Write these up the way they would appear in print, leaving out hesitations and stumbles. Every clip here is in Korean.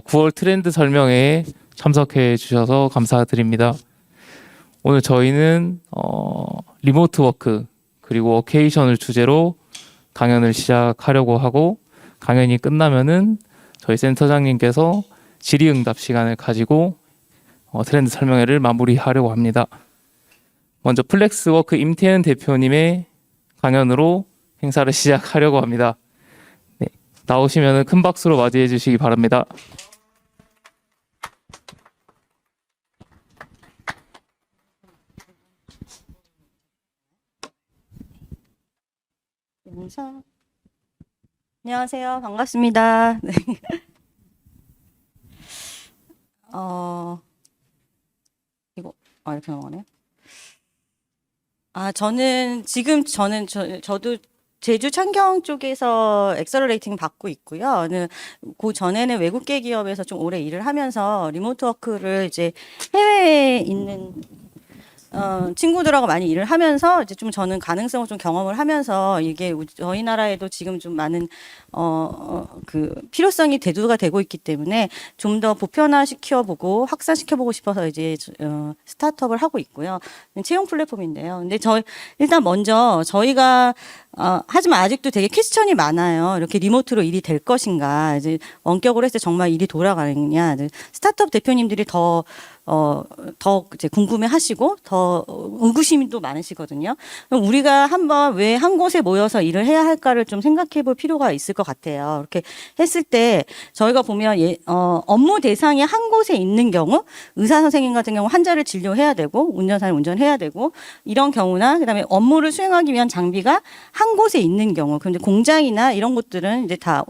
9월 트렌드 설명회에 참석해 주셔서 감사드립니다. 오늘 저희는 리모트 워크 그리고 워케이션을 주제로 강연을 시작하려고 하고, 강연이 끝나면은 저희 센터장님께서 질의응답 시간을 가지고 트렌드 설명회를 마무리하려고 합니다. 먼저 플렉스워크 임태현 대표님의 강연으로 행사를 시작하려고 합니다. 네, 나오시면 큰 박수로 맞이해 주시기 바랍니다. 안녕하세요. 반갑습니다. 네. 이렇게 넘어가네요. 저도 제주 창경 쪽에서 엑셀러레이팅 받고 있고요. 그 전에는 외국계 기업에서 좀 오래 일을 하면서 리모트 워크를 이제 해외에 있는 친구들하고 많이 일을 하면서 이제 좀 저는 가능성을 좀 경험을 하면서 이게 저희 나라에도 지금 좀 많은 그 필요성이 대두가 되고 있기 때문에 좀 더 보편화시켜보고 확산시켜보고 싶어서 이제 스타트업을 하고 있고요. 채용 플랫폼인데요. 근데 일단 먼저 저희가 하지만 아직도 되게 퀘스천이 많아요. 이렇게 리모트로 일이 될 것인가? 이제 원격으로 했을 때 정말 일이 돌아가느냐? 스타트업 대표님들이 더 이제 궁금해 하시고, 더 의구심이 또 많으시거든요. 그럼 우리가 한번 왜 한 곳에 모여서 일을 해야 할까를 좀 생각해 볼 필요가 있을 것 같아요. 이렇게 했을 때, 저희가 보면, 업무 대상이 한 곳에 있는 경우, 의사 선생님 같은 경우 환자를 진료해야 되고, 운전사를 운전해야 되고, 이런 경우나, 그 다음에 업무를 수행하기 위한 장비가 한 곳에 있는 경우, 근데 공장이나 이런 곳들은 이제 다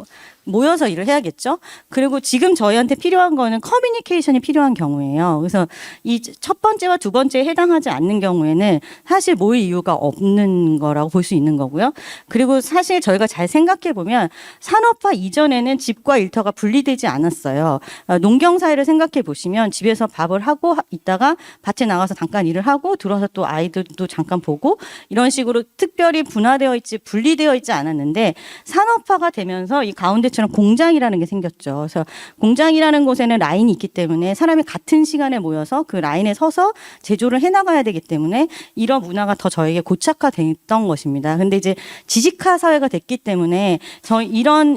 모여서 일을 해야겠죠. 그리고 지금 저희한테 필요한 거는 커뮤니케이션이 필요한 경우예요. 그래서 이 첫 번째와 두 번째에 해당하지 않는 경우에는 사실 모일 이유가 없는 거라고 볼 수 있는 거고요. 그리고 사실 저희가 잘 생각해 보면 산업화 이전에는 집과 일터가 분리되지 않았어요. 농경 사회를 생각해 보시면 집에서 밥을 하고 있다가 밭에 나가서 잠깐 일을 하고 들어와서 또 아이들도 잠깐 보고 이런 식으로 특별히 분리되어 있지 않았는데, 산업화가 되면서 이 가운데처럼 공장이라는 게 생겼죠. 그래서 공장이라는 곳에는 라인이 있기 때문에 사람이 같은 시간에 모여서 그 라인에 서서 제조를 해나가야 되기 때문에 이런 문화가 더 저에게 고착화됐던 것입니다. 근데 이제 지식화 사회가 됐기 때문에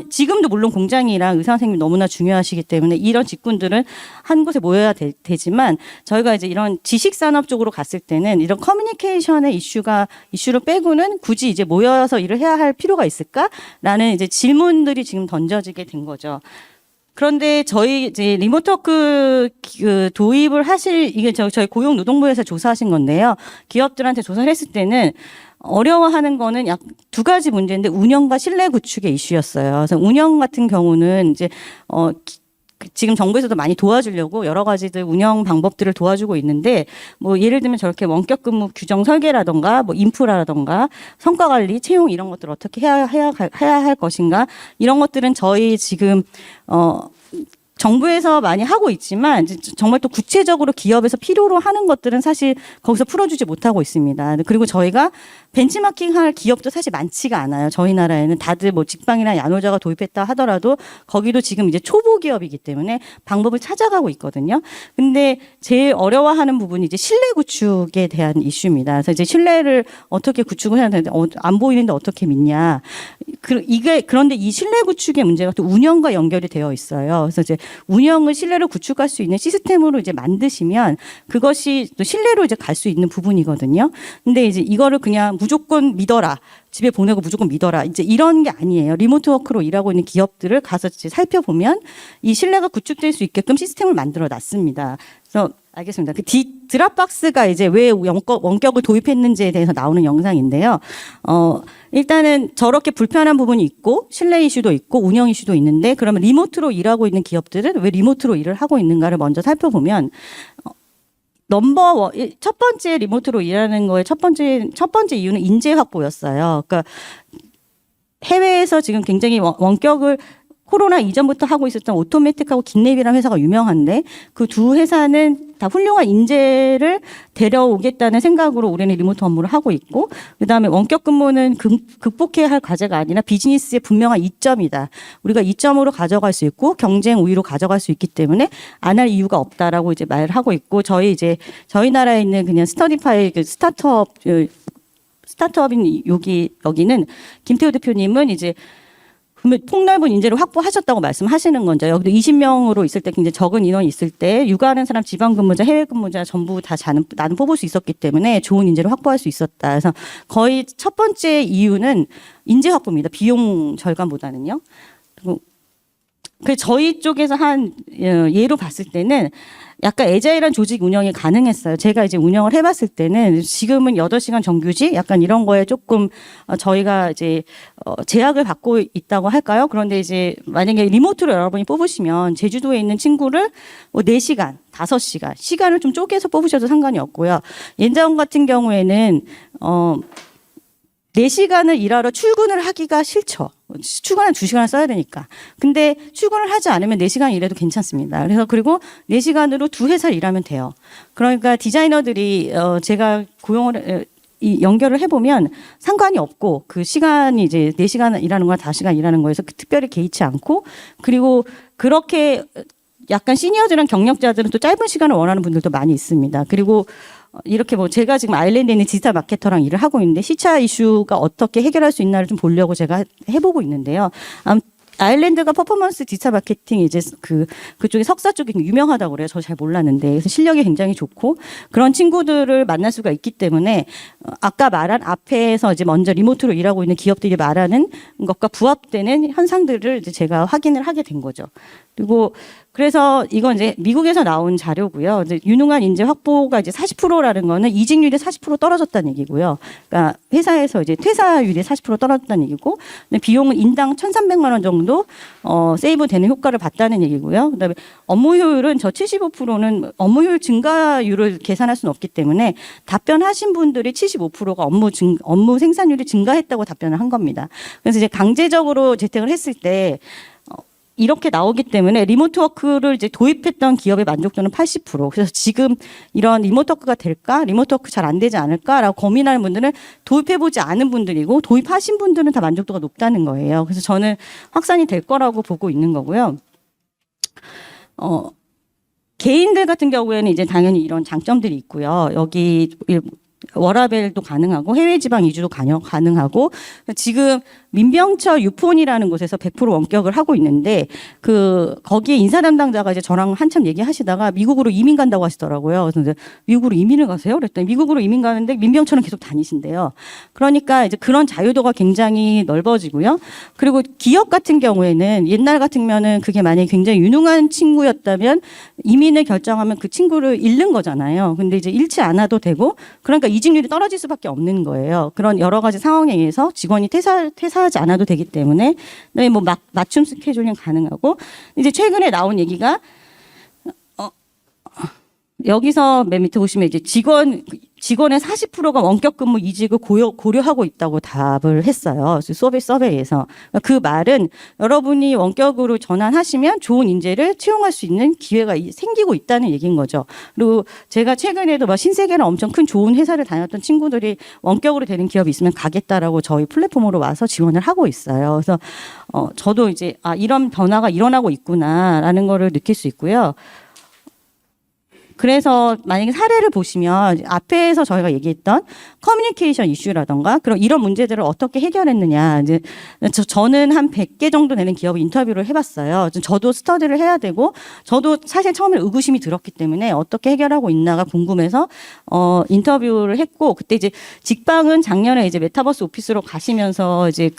지금도 물론 공장이랑 의사 선생님이 너무나 중요하시기 때문에 이런 직군들은 한 곳에 모여야 되지만, 저희가 이제 이런 지식 산업 쪽으로 갔을 때는 이런 커뮤니케이션의 이슈를 빼고는 굳이 이제 모여서 일을 해야 할 필요가 있을까라는 이제 질문들이 지금 던져지게 된 거죠. 그런데 저희 이제 리모트 워크 도입을 이게 저희 고용노동부에서 조사하신 건데요. 기업들한테 조사를 했을 때는 어려워하는 거는 약 두 가지 문제인데, 운영과 신뢰 구축의 이슈였어요. 그래서 운영 같은 경우는 이제 지금 정부에서도 많이 도와주려고 여러 가지들 운영 방법들을 도와주고 있는데, 뭐 예를 들면 저렇게 원격 근무 규정 설계라던가 뭐 인프라라던가 성과 관리, 채용 이런 것들 어떻게 해야 할 것인가, 이런 것들은 저희 지금 정부에서 많이 하고 있지만 정말 또 구체적으로 기업에서 필요로 하는 것들은 사실 거기서 풀어주지 못하고 있습니다. 그리고 저희가 벤치마킹 할 기업도 사실 많지가 않아요. 저희 나라에는 다들 뭐 직방이나 야노자가 도입했다 하더라도 거기도 지금 이제 초보 기업이기 때문에 방법을 찾아가고 있거든요. 근데 제일 어려워하는 부분이 이제 신뢰 구축에 대한 이슈입니다. 그래서 이제 신뢰를 어떻게 구축을 해야 되는데 안 보이는데 어떻게 믿냐. 그런데 이 신뢰 구축의 문제가 또 운영과 연결이 되어 있어요. 그래서 이제 운영을 신뢰를 구축할 수 있는 시스템으로 이제 만드시면 그것이 또 신뢰로 이제 갈 수 있는 부분이거든요. 근데 이제 이거를 그냥 무조건 믿어라, 집에 보내고 무조건 믿어라, 이제 이런 게 아니에요. 리모트 워크로 일하고 있는 기업들을 가서 이제 살펴보면 이 신뢰가 구축될 수 있게끔 시스템을 만들어 놨습니다. 그래서 알겠습니다. 드랍박스가 이제 왜 원격을 도입했는지에 대해서 나오는 영상인데요. 일단은 저렇게 불편한 부분이 있고 신뢰 이슈도 있고 운영 이슈도 있는데, 그러면 리모트로 일하고 있는 기업들은 왜 리모트로 일을 하고 있는가를 먼저 살펴보면, 첫 번째 리모트로 일하는 거의 첫 번째 이유는 인재 확보였어요. 그러니까 해외에서 지금 굉장히 원격을 코로나 이전부터 하고 있었던 오토매틱하고 긴랩이라는 회사가 유명한데 그 두 회사는 다 훌륭한 인재를 데려오겠다는 생각으로 우리는 리모트 업무를 하고 있고 그다음에 원격 근무는 극복해야 할 과제가 아니라 비즈니스의 분명한 이점이다. 우리가 이점으로 가져갈 수 있고 경쟁 우위로 가져갈 수 있기 때문에 안 할 이유가 없다라고 이제 말을 하고 있고 저희 나라에 있는 그냥 스터디파이 그 스타트업인 여기는 김태우 대표님은 이제 폭넓은 인재를 확보하셨다고 말씀하시는 건죠. 여기도 20명으로 있을 때 굉장히 적은 인원이 있을 때 육아하는 사람, 지방 근무자, 해외 근무자 전부 다 나는 뽑을 수 있었기 때문에 좋은 인재를 확보할 수 있었다. 그래서 거의 첫 번째 이유는 인재 확보입니다. 비용 절감보다는요. 그리고 저희 쪽에서 한 예로 봤을 때는 약간 애자일한 조직 운영이 가능했어요. 제가 이제 운영을 해봤을 때는 지금은 8시간 정규직 약간 이런 거에 조금 저희가 이제 제약을 받고 있다고 할까요? 그런데 이제 만약에 리모트로 여러분이 뽑으시면 제주도에 있는 친구를 뭐 4시간, 5시간 시간을 좀 쪼개서 뽑으셔도 상관이 없고요. 옌자원 같은 경우에는 4시간을 일하러 출근을 하기가 싫죠. 출근한 2시간을 써야 되니까. 근데 출근을 하지 않으면 4시간 일해도 괜찮습니다. 그래서 그리고 4시간으로 2회사를 일하면 돼요. 그러니까 디자이너들이 제가 연결을 해보면 상관이 없고 그 시간이 이제 4시간 일하는 거나 5시간 일하는 거에서 특별히 개의치 않고 그리고 그렇게 약간 시니어들이랑 경력자들은 또 짧은 시간을 원하는 분들도 많이 있습니다. 그리고 이렇게 뭐 제가 지금 아일랜드에 있는 디지털 마케터랑 일을 하고 있는데 시차 이슈가 어떻게 해결할 수 있나를 좀 보려고 제가 해보고 있는데요. 아일랜드가 퍼포먼스 디지털 마케팅 이제 그쪽에 석사 쪽이 유명하다고 그래요. 저 잘 몰랐는데 그래서 실력이 굉장히 좋고 그런 친구들을 만날 수가 있기 때문에 아까 말한 앞에서 이제 먼저 리모트로 일하고 있는 기업들이 말하는 것과 부합되는 현상들을 이제 제가 확인을 하게 된 거죠. 그리고 그래서 이건 이제 미국에서 나온 자료고요. 이제 유능한 인재 확보가 이제 40%라는 거는 이직률이 40% 떨어졌다는 얘기고요. 그러니까 회사에서 이제 퇴사율이 40% 떨어졌다는 얘기고, 비용은 인당 1,300만 원 정도 세이브 되는 효과를 봤다는 얘기고요. 그다음에 업무 효율은 저 75%는 업무 효율 증가율을 계산할 수는 없기 때문에 답변하신 분들이 75%가 업무 생산율이 증가했다고 답변을 한 겁니다. 그래서 이제 강제적으로 재택을 했을 때 이렇게 나오기 때문에 리모트 워크를 이제 도입했던 기업의 만족도는 80%. 그래서 지금 이런 리모트 워크가 될까? 리모트 워크 잘 안 되지 않을까라고 고민하는 분들은 도입해보지 않은 분들이고 도입하신 분들은 다 만족도가 높다는 거예요. 그래서 저는 확산이 될 거라고 보고 있는 거고요. 개인들 같은 경우에는 이제 당연히 이런 장점들이 있고요. 여기 워라벨도 가능하고 해외 지방 이주도 가능하고 지금 민병철 유폰이라는 곳에서 100% 원격을 하고 있는데 거기에 인사 담당자가 이제 저랑 한참 얘기하시다가 미국으로 이민 간다고 하시더라고요. 그래서 이제 미국으로 이민을 가세요? 그랬더니 미국으로 이민 가는데 민병철은 계속 다니신대요. 그러니까 이제 그런 자유도가 굉장히 넓어지고요. 그리고 기업 같은 경우에는 옛날 같으면은 그게 만약에 굉장히 유능한 친구였다면 이민을 결정하면 그 친구를 잃는 거잖아요. 근데 이제 잃지 않아도 되고 그러니까 이직률이 떨어질 수밖에 없는 거예요. 그런 여러 가지 상황에 의해서 직원이 퇴사하지 않아도 되기 때문에 뭐 맞춤 스케줄링 가능하고 이제 최근에 나온 얘기가 여기서 맨 밑에 보시면 이제 직원의 40%가 원격 근무 이직을 고려하고 있다고 답을 했어요. 서베이에서. 그 말은 여러분이 원격으로 전환하시면 좋은 인재를 채용할 수 있는 기회가 생기고 있다는 얘기인 거죠. 그리고 제가 최근에도 막 신세계는 엄청 큰 좋은 회사를 다녔던 친구들이 원격으로 되는 기업이 있으면 가겠다라고 저희 플랫폼으로 와서 지원을 하고 있어요. 그래서 저도 이제 이런 변화가 일어나고 있구나라는 거를 느낄 수 있고요. 그래서 만약에 사례를 보시면 앞에서 저희가 얘기했던 커뮤니케이션 이슈라던가 그런 이런 문제들을 어떻게 해결했느냐. 이제 저는 한 100개 정도 되는 기업 인터뷰를 해봤어요. 저도 스터디를 해야 되고 저도 사실 처음에 의구심이 들었기 때문에 어떻게 해결하고 있나가 궁금해서 인터뷰를 했고 그때 이제 직방은 작년에 이제 메타버스 오피스로 가시면서 이제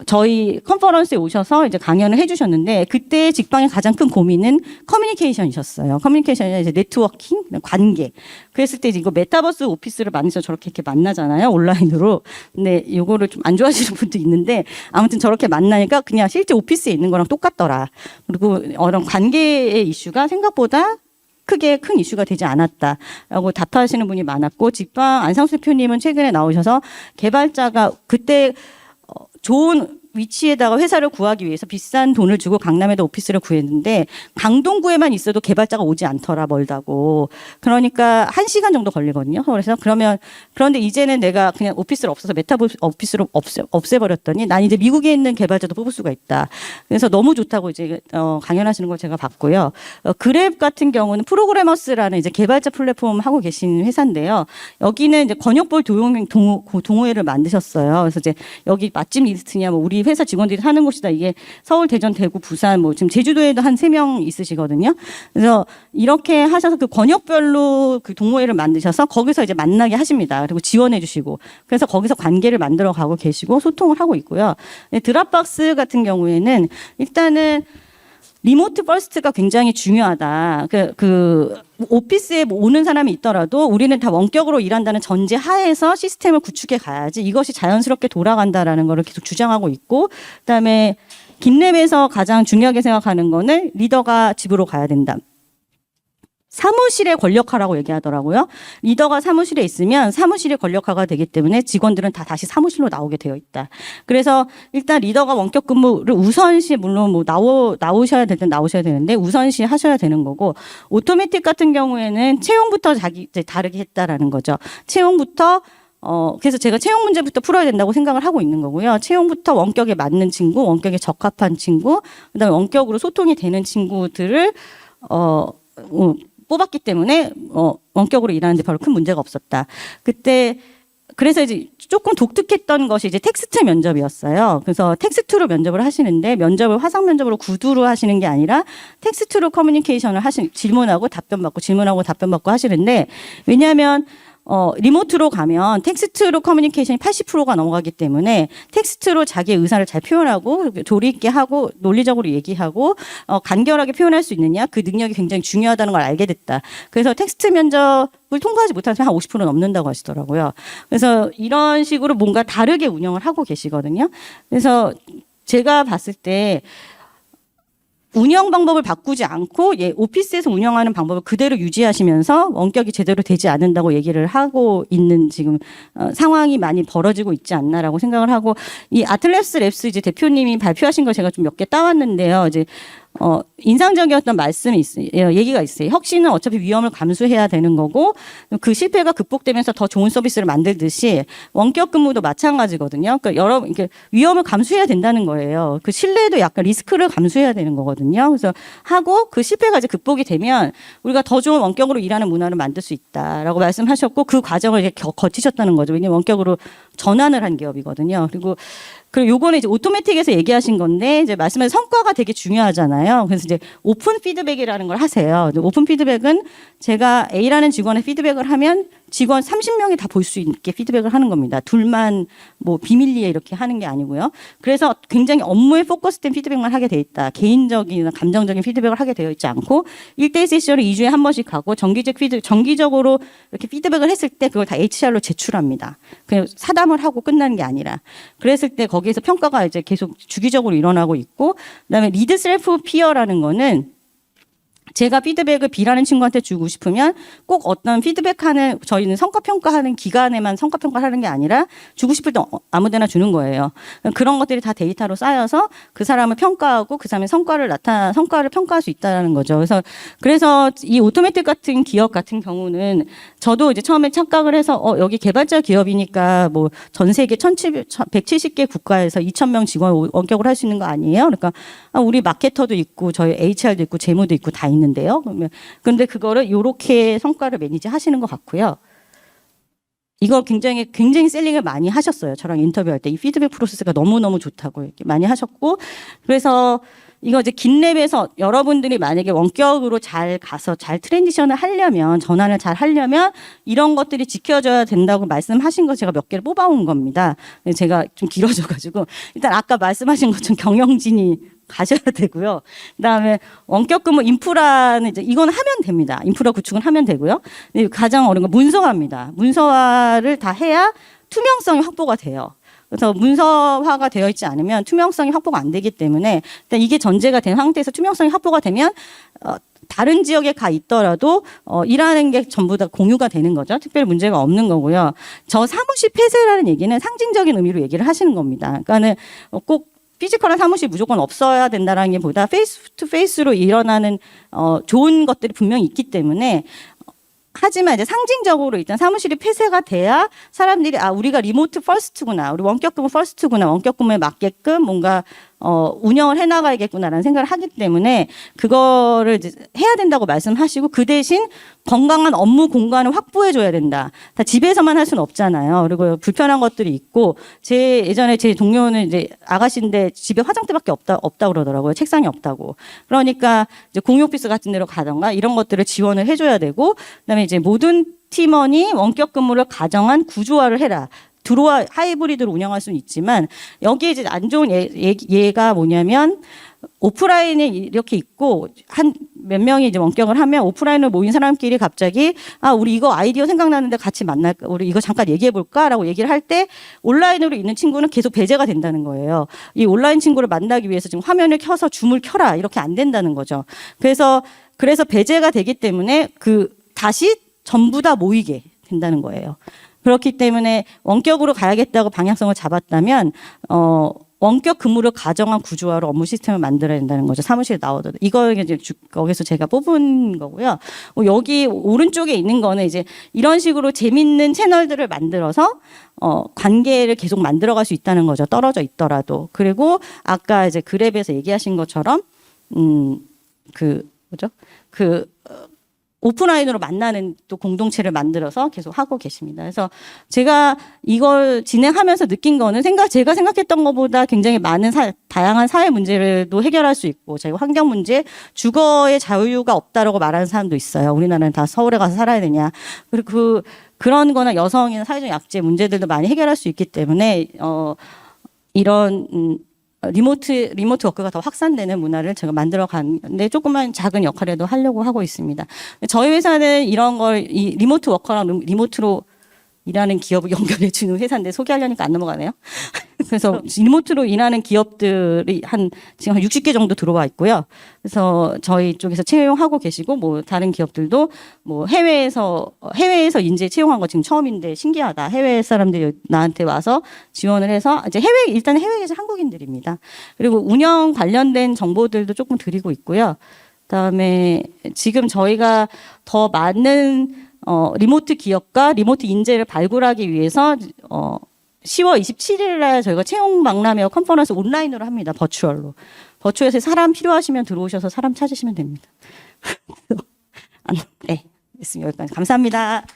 저희 컨퍼런스에 오셔서 이제 강연을 해주셨는데 그때 직방의 가장 큰 고민은 커뮤니케이션이셨어요. 커뮤니케이션이 이제 네트워킹, 관계. 그랬을 때 이거 메타버스 오피스를 만나서 저렇게 이렇게 만나잖아요. 온라인으로. 근데 이거를 좀 안 좋아하시는 분도 있는데 아무튼 저렇게 만나니까 그냥 실제 오피스에 있는 거랑 똑같더라. 그리고 이런 관계의 이슈가 생각보다 크게 큰 이슈가 되지 않았다라고 답하시는 분이 많았고 직방 안상수 대표님은 최근에 나오셔서 개발자가 그때 좋은 위치에다가 회사를 구하기 위해서 비싼 돈을 주고 강남에다 오피스를 구했는데 강동구에만 있어도 개발자가 오지 않더라, 멀다고. 그러니까 1시간 정도 걸리거든요. 그래서 그런데 이제는 내가 그냥 오피스를 없어서 오피스로 없애버렸더니 난 이제 미국에 있는 개발자도 뽑을 수가 있다. 그래서 너무 좋다고 이제 강연하시는 걸 제가 봤고요. 그랩 같은 경우는 프로그래머스라는 이제 개발자 플랫폼 하고 계신 회사인데요. 여기는 이제 권역별 동호회를 만드셨어요. 그래서 이제 여기 맛집 리스트냐, 뭐 우리 회사 직원들이 사는 곳이다. 이게 서울, 대전, 대구, 부산, 뭐 지금 제주도에도 한 3명 있으시거든요. 그래서 이렇게 하셔서 그 권역별로 그 동호회를 만드셔서 거기서 이제 만나게 하십니다. 그리고 지원해 주시고. 그래서 거기서 관계를 만들어 가고 계시고 소통을 하고 있고요. 드랍박스 같은 경우에는 일단은 리모트 퍼스트가 굉장히 중요하다. 오피스에 뭐 오는 사람이 있더라도 우리는 다 원격으로 일한다는 전제 하에서 시스템을 구축해 가야지 이것이 자연스럽게 돌아간다라는 거를 계속 주장하고 있고, 그다음에 긴랩에서 가장 중요하게 생각하는 거는 리더가 집으로 가야 된다. 사무실의 권력화라고 얘기하더라고요. 리더가 사무실에 있으면 사무실의 권력화가 되기 때문에 직원들은 다 다시 사무실로 나오게 되어 있다. 그래서 일단 리더가 원격 근무를 우선시, 물론 뭐 나오셔야 될 땐 나오셔야 되는데 우선시 하셔야 되는 거고, 오토매틱 같은 경우에는 채용부터 이제 다르게 했다라는 거죠. 채용부터 그래서 제가 채용 문제부터 풀어야 된다고 생각을 하고 있는 거고요. 채용부터 원격에 맞는 친구, 원격에 적합한 친구, 그다음에 원격으로 소통이 되는 친구들을 뽑았기 때문에 원격으로 일하는데 별로 큰 문제가 없었다. 그때 그래서 이제 조금 독특했던 것이 이제 텍스트 면접이었어요. 그래서 텍스트로 면접을 하시는데 면접을 화상 면접으로 구두로 하시는 게 아니라 텍스트로 커뮤니케이션을 질문하고 답변 받고 질문하고 답변 받고 하시는데, 왜냐하면 리모트로 가면 텍스트로 커뮤니케이션이 80%가 넘어가기 때문에 텍스트로 자기의 의사를 잘 표현하고 조리 있게 하고 논리적으로 얘기하고 간결하게 표현할 수 있느냐, 그 능력이 굉장히 중요하다는 걸 알게 됐다. 그래서 텍스트 면접을 통과하지 못하는 사람이 한 50% 넘는다고 하시더라고요. 그래서 이런 식으로 뭔가 다르게 운영을 하고 계시거든요. 그래서 제가 봤을 때 운영 방법을 바꾸지 않고 오피스에서 운영하는 방법을 그대로 유지하시면서 원격이 제대로 되지 않는다고 얘기를 하고 있는 지금 상황이 많이 벌어지고 있지 않나라고 생각을 하고, 이 아틀래스 랩스 이제 대표님이 발표하신 거 제가 좀 몇 개 따왔는데요. 이제 인상적이었던 말씀이 있어요. 얘기가 있어요. 혁신은 어차피 위험을 감수해야 되는 거고, 그 실패가 극복되면서 더 좋은 서비스를 만들듯이 원격 근무도 마찬가지거든요. 그러니까 위험을 감수해야 된다는 거예요. 그 신뢰도 약간 리스크를 감수해야 되는 거거든요. 그래서 하고 그 실패가 이제 극복이 되면 우리가 더 좋은 원격으로 일하는 문화를 만들 수 있다라고 말씀하셨고, 그 과정을 이제 거치셨다는 거죠. 왜냐하면 원격으로 전환을 한 기업이거든요. 그리고 요거는 이제 오토매틱에서 얘기하신 건데, 이제 말씀하신 성과가 되게 중요하잖아요. 그래서 이제 오픈 피드백이라는 걸 하세요. 오픈 피드백은 제가 A라는 직원의 피드백을 하면 직원 30명이 다 볼 수 있게 피드백을 하는 겁니다. 둘만 뭐 비밀리에 이렇게 하는 게 아니고요. 그래서 굉장히 업무에 포커스된 피드백만 하게 돼 있다. 개인적이나 감정적인 피드백을 하게 되어 있지 않고 1대1 세션을 2주에 한 번씩 하고 정기적으로 이렇게 피드백을 했을 때 그걸 다 HR로 제출합니다. 그냥 사담을 하고 끝나는 게 아니라. 그랬을 때 거기에서 평가가 이제 계속 주기적으로 일어나고 있고, 그다음에 리드 셀프 피어라는 거는 제가 피드백을 B라는 친구한테 주고 싶으면 꼭 어떤 피드백하는, 저희는 성과평가하는 기간에만 성과평가하는 게 아니라 주고 싶을 때 아무 데나 주는 거예요. 그런 것들이 다 데이터로 쌓여서 그 사람을 평가하고 그 사람의 성과를 평가할 수 있다는 거죠. 그래서 이 오토매틱 같은 기업 같은 경우는 저도 이제 처음에 착각을 해서 여기 개발자 기업이니까 뭐 전 세계 170개 국가에서 2,000명 직원 원격으로 할 수 있는 거 아니에요? 그러니까 우리 마케터도 있고 저희 HR도 있고 재무도 있고 다 있는데요. 그런데 그거를 이렇게 성과를 매니지 하시는 것 같고요. 이거 굉장히 셀링을 많이 하셨어요. 저랑 인터뷰할 때 이 피드백 프로세스가 너무너무 좋다고 이렇게 많이 하셨고, 그래서 이거 이제 긴랩에서 여러분들이 만약에 원격으로 잘 가서 잘 트랜지션을 하려면, 전환을 잘 하려면 이런 것들이 지켜져야 된다고 말씀하신 거 제가 몇 개를 뽑아온 겁니다. 제가 좀 길어져가지고 일단 아까 말씀하신 것처럼 경영진이 가셔야 되고요. 그다음에 원격 근무 인프라는 이제 이건 하면 됩니다. 인프라 구축은 하면 되고요. 가장 어려운 건 문서화입니다. 문서화를 다 해야 투명성이 확보가 돼요. 그래서 문서화가 되어 있지 않으면 투명성이 확보가 안 되기 때문에 일단 이게 전제가 된 상태에서 투명성이 확보가 되면 다른 지역에 가 있더라도 일하는 게 전부 다 공유가 되는 거죠. 특별히 문제가 없는 거고요. 저 사무실 폐쇄라는 얘기는 상징적인 의미로 얘기를 하시는 겁니다. 그러니까는 꼭 피지컬한 사무실이 무조건 없어야 된다라는 게 보다 페이스 투 페이스로 일어나는 좋은 것들이 분명히 있기 때문에 하지만 이제 상징적으로 일단 사무실이 폐쇄가 돼야 사람들이 우리가 리모트 퍼스트구나, 우리 원격 근무 퍼스트구나, 원격 근무에 맞게끔 뭔가 운영을 해나가야겠구나라는 생각을 하기 때문에 그거를 이제 해야 된다고 말씀하시고 그 대신 건강한 업무 공간을 확보해줘야 된다. 다 집에서만 할 수는 없잖아요. 그리고 불편한 것들이 있고 예전에 제 동료는 이제 아가씨인데 집에 화장대밖에 없다 그러더라고요. 책상이 없다고. 그러니까 이제 공유 오피스 같은 데로 가던가 이런 것들을 지원을 해줘야 되고 그다음에 이제 모든 팀원이 원격 근무를 가정한 구조화를 해라. 드로와 하이브리드로 운영할 수는 있지만 여기에 이제 안 좋은 예가 뭐냐면 오프라인에 이렇게 있고 한 몇 명이 이제 원격을 하면 오프라인으로 모인 사람끼리 갑자기 우리 이거 아이디어 생각나는데 같이 만날까? 우리 이거 잠깐 얘기해 볼까라고 얘기를 할 때 온라인으로 있는 친구는 계속 배제가 된다는 거예요. 이 온라인 친구를 만나기 위해서 지금 화면을 켜서 줌을 켜라 이렇게 안 된다는 거죠. 그래서 배제가 되기 때문에 다시 전부 다 모이게 된다는 거예요. 그렇기 때문에 원격으로 가야겠다고 방향성을 잡았다면 원격 근무를 가정한 구조화로 업무 시스템을 만들어야 된다는 거죠. 사무실에 나오더라도. 이거 이제 거기서 제가 뽑은 거고요. 여기 오른쪽에 있는 거는 이제 이런 식으로 재밌는 채널들을 만들어서 관계를 계속 만들어갈 수 있다는 거죠. 떨어져 있더라도. 그리고 아까 이제 그랩에서 얘기하신 것처럼 오프라인으로 만나는 또 공동체를 만들어서 계속 하고 계십니다. 그래서 제가 이걸 진행하면서 느낀 거는 제가 생각했던 것보다 굉장히 많은 다양한 사회 문제를도 해결할 수 있고, 저희가 환경 문제, 주거의 자유가 없다라고 말하는 사람도 있어요. 우리나라는 다 서울에 가서 살아야 되냐. 그리고 그런 거나 여성이나 사회적 약재 문제들도 많이 해결할 수 있기 때문에, 이런, 리모트 워크가 더 확산되는 문화를 제가 만들어 가는데 조금만 작은 역할이라도 하려고 하고 있습니다. 저희 회사는 이런 걸 리모트 워커랑 리모트로 일하는 기업을 연결해 주는 회사인데 소개하려니까 안 넘어가네요. 그래서 리모트로 일하는 기업들이 지금 한 60개 정도 들어와 있고요. 그래서 저희 쪽에서 채용하고 계시고, 뭐 다른 기업들도 뭐 해외에서 인재 채용한 거 지금 처음인데 신기하다. 해외 사람들이 나한테 와서 지원을 해서 이제 일단 해외에서 한국인들입니다. 그리고 운영 관련된 정보들도 조금 드리고 있고요. 그다음에 지금 저희가 더 많은 리모트 기업과 리모트 인재를 발굴하기 위해서 10월 27일 날 저희가 채용 박람회 컨퍼런스 온라인으로 합니다. 버추얼로. 버추얼에서 사람 필요하시면 들어오셔서 사람 찾으시면 됩니다. 네, 됐습니다. 여기까지. 감사합니다.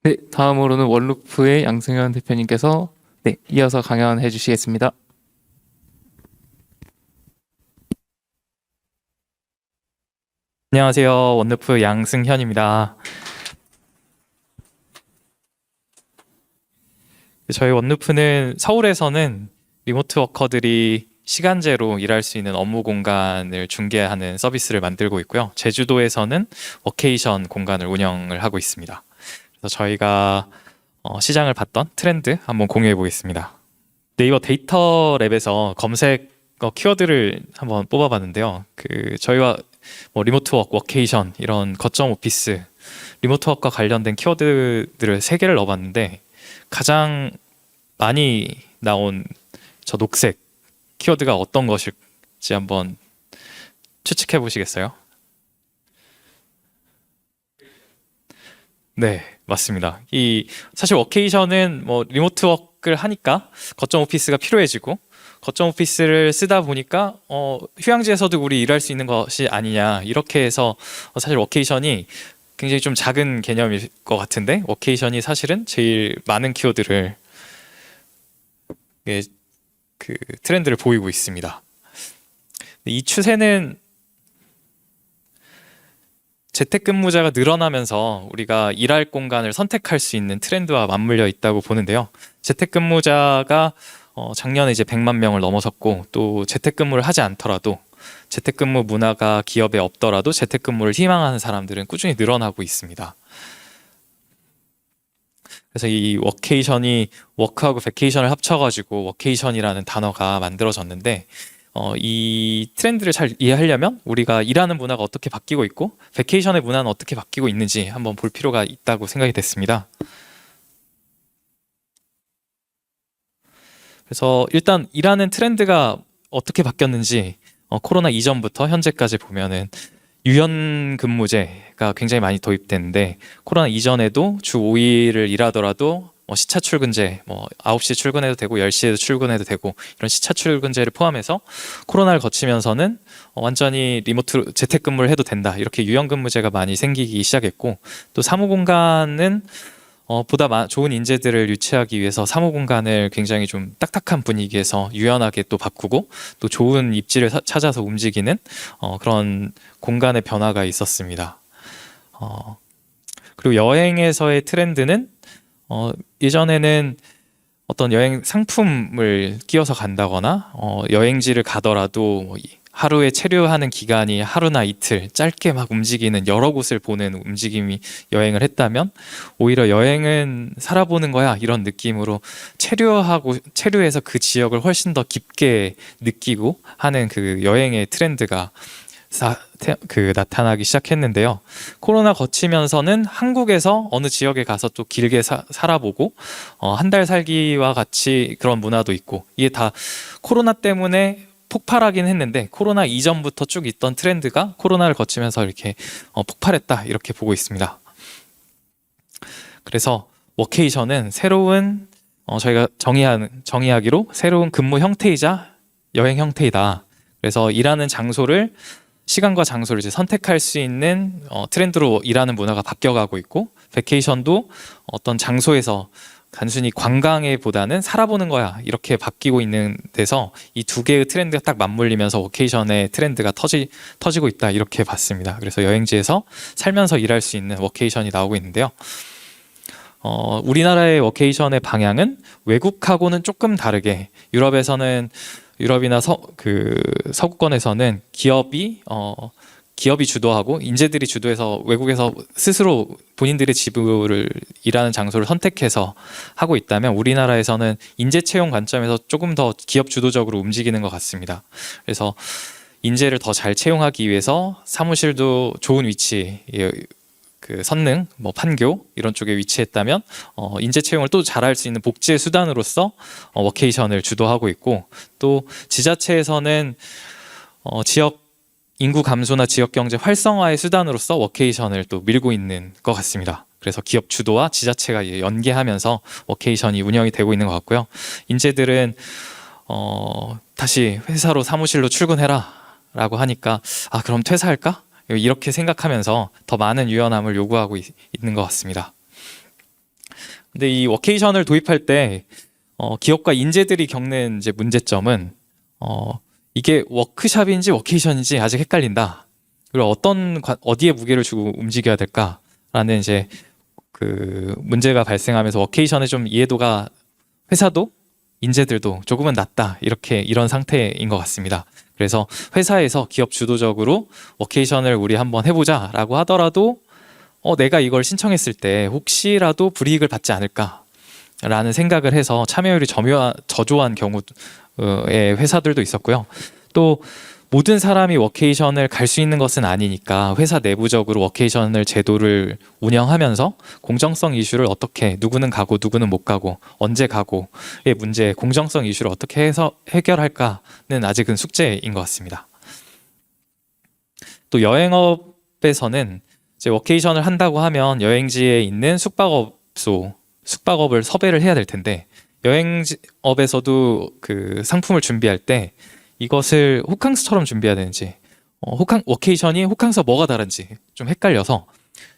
네, 다음으로는 원루프의 양승현 대표님께서 이어서 강연해 주시겠습니다. 안녕하세요. 원루프 양승현입니다. 저희 원루프는 서울에서는 리모트 워커들이 시간제로 일할 수 있는 업무 공간을 중개하는 서비스를 만들고 있고요. 제주도에서는 워케이션 공간을 운영을 하고 있습니다. 그래서 저희가 시장을 봤던 트렌드 한번 공유해 보겠습니다. 네이버 데이터 랩에서 검색 키워드를 한번 뽑아봤는데요. 저희와 뭐 리모트 워케이션 이런 거점 오피스, 리모트 워크와 관련된 키워드들을 3개를 넣어봤는데 가장 많이 나온 저 녹색 키워드가 어떤 것일지 한번 추측해 보시겠어요? 네, 맞습니다. 사실 워케이션은 뭐 리모트 워크를 하니까 거점 오피스가 필요해지고, 거점 오피스를 쓰다 보니까 휴양지에서도 우리 일할 수 있는 것이 아니냐, 이렇게 해서 사실 워케이션이 굉장히 좀 작은 개념일 것 같은데, 워케이션이 사실은 제일 많은 키워드를 트렌드를 보이고 있습니다. 이 추세는 재택근무자가 늘어나면서 우리가 일할 공간을 선택할 수 있는 트렌드와 맞물려 있다고 보는데요. 재택근무자가 작년에 이제 100만 명을 넘어섰고, 또 재택근무를 하지 않더라도, 재택근무 문화가 기업에 없더라도 재택근무를 희망하는 사람들은 꾸준히 늘어나고 있습니다. 그래서 이 워케이션이 워크하고 베케이션을 합쳐가지고 워케이션이라는 단어가 만들어졌는데, 이 트렌드를 잘 이해하려면 우리가 일하는 문화가 어떻게 바뀌고 있고 베케이션의 문화는 어떻게 바뀌고 있는지 한번 볼 필요가 있다고 생각이 됐습니다. 그래서 일단 일하는 트렌드가 어떻게 바뀌었는지 코로나 이전부터 현재까지 보면은 유연 근무제가 굉장히 많이 도입됐는데 코로나 이전에도 주 5일을 일하더라도 시차 출근제, 9시 출근해도 되고 10시에도 출근해도 되고 이런 시차 출근제를 포함해서 코로나를 거치면서는 완전히 리모트 재택근무를 해도 된다. 이렇게 유연 근무제가 많이 생기기 시작했고 또 사무공간은 보다 좋은 인재들을 유치하기 위해서 사무공간을 굉장히 좀 딱딱한 분위기에서 유연하게 또 바꾸고 또 좋은 입지를 찾아서 움직이는 그런 공간의 변화가 있었습니다. 그리고 여행에서의 트렌드는 예전에는 어떤 여행 상품을 끼워서 간다거나 여행지를 가더라도 하루에 체류하는 기간이 하루나 이틀 짧게 막 움직이는 여러 곳을 보는 움직임이 여행을 했다면 오히려 여행은 살아보는 거야 이런 느낌으로 체류해서 그 지역을 훨씬 더 깊게 느끼고 하는 그 여행의 트렌드가 나타나기 시작했는데요. 코로나 거치면서는 한국에서 어느 지역에 가서 또 길게 살아보고 한 달 살기와 같이 그런 문화도 있고 이게 다 코로나 때문에 폭발하긴 했는데 코로나 이전부터 쭉 있던 트렌드가 코로나를 거치면서 이렇게 폭발했다 이렇게 보고 있습니다. 그래서 워케이션은 새로운 저희가 정의하기로 새로운 근무 형태이자 여행 형태이다. 그래서 일하는 장소를 시간과 장소를 이제 선택할 수 있는 트렌드로 일하는 문화가 바뀌어가고 있고 베케이션도 어떤 장소에서 단순히 관광보다는 살아보는 거야 이렇게 바뀌고 있는 데서 이 두 개의 트렌드가 딱 맞물리면서 워케이션의 트렌드가 터지고 있다 이렇게 봤습니다. 그래서 여행지에서 살면서 일할 수 있는 워케이션이 나오고 있는데요. 우리나라의 워케이션의 방향은 외국하고는 조금 다르게 유럽이나 서구권에서는 기업이 주도하고 인재들이 주도해서 외국에서 스스로 본인들의 지부를 일하는 장소를 선택해서 하고 있다면 우리나라에서는 인재 채용 관점에서 조금 더 기업 주도적으로 움직이는 것 같습니다. 그래서 인재를 더 잘 채용하기 위해서 사무실도 좋은 위치, 그 선능, 판교 이런 쪽에 위치했다면 인재 채용을 또 잘할 수 있는 복지의 수단으로서 워케이션을 주도하고 있고 또 지자체에서는 지역 인구 감소나 지역 경제 활성화의 수단으로서 워케이션을 또 밀고 있는 것 같습니다. 그래서 기업 주도와 지자체가 연계하면서 워케이션이 운영이 되고 있는 것 같고요. 인재들은 다시 회사로 사무실로 출근해라 라고 하니까 그럼 퇴사할까? 이렇게 생각하면서 더 많은 유연함을 요구하고 있는 것 같습니다. 근데 이 워케이션을 도입할 때 기업과 인재들이 겪는 이제 문제점은 이게 워크샵인지 워케이션인지 아직 헷갈린다. 그리고 어디에 무게를 주고 움직여야 될까라는 이제 그 문제가 발생하면서 워케이션의 좀 이해도가 회사도 인재들도 조금은 낮다 이런 상태인 것 같습니다. 그래서 회사에서 기업 주도적으로 워케이션을 우리 한번 해보자라고 하더라도 내가 이걸 신청했을 때 혹시라도 불이익을 받지 않을까라는 생각을 해서 참여율이 저조한 경우의 회사들도 있었고요. 또 모든 사람이 워케이션을 갈 수 있는 것은 아니니까 회사 내부적으로 워케이션을 제도를 운영하면서 공정성 이슈를 어떻게 누구는 가고 누구는 못 가고 언제 가고의 문제 공정성 이슈를 어떻게 해서 해결할까는 아직은 숙제인 것 같습니다. 또 여행업에서는 이제 워케이션을 한다고 하면 여행지에 있는 숙박업을 섭외를 해야 될 텐데 여행업에서도 그 상품을 준비할 때 이것을 호캉스처럼 준비해야 되는지 워케이션이 호캉스와 뭐가 다른지 좀 헷갈려서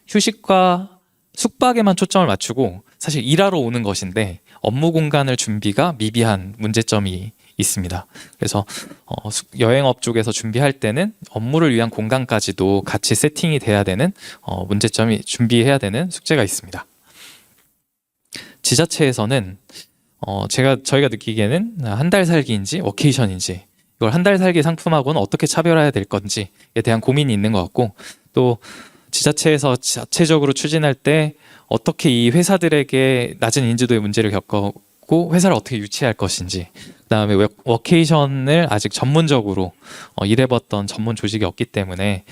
휴식과 숙박에만 초점을 맞추고 사실 일하러 오는 것인데 업무 공간을 준비가 미비한 문제점이 있습니다. 그래서 여행업 쪽에서 준비할 때는 업무를 위한 공간까지도 같이 세팅이 돼야 되는 준비해야 되는 숙제가 있습니다. 지자체에서는 저희가 느끼기에는 한 달 살기인지 워케이션인지 이걸 한 달 살기 상품하고는 어떻게 차별해야 될 건지에 대한 고민이 있는 것 같고 또 지자체에서 자체적으로 추진할 때 어떻게 이 회사들에게 낮은 인지도의 문제를 겪었고 회사를 어떻게 유치할 것인지 그다음에 워케이션을 아직 전문적으로 일해봤던 전문 조직이 없기 때문에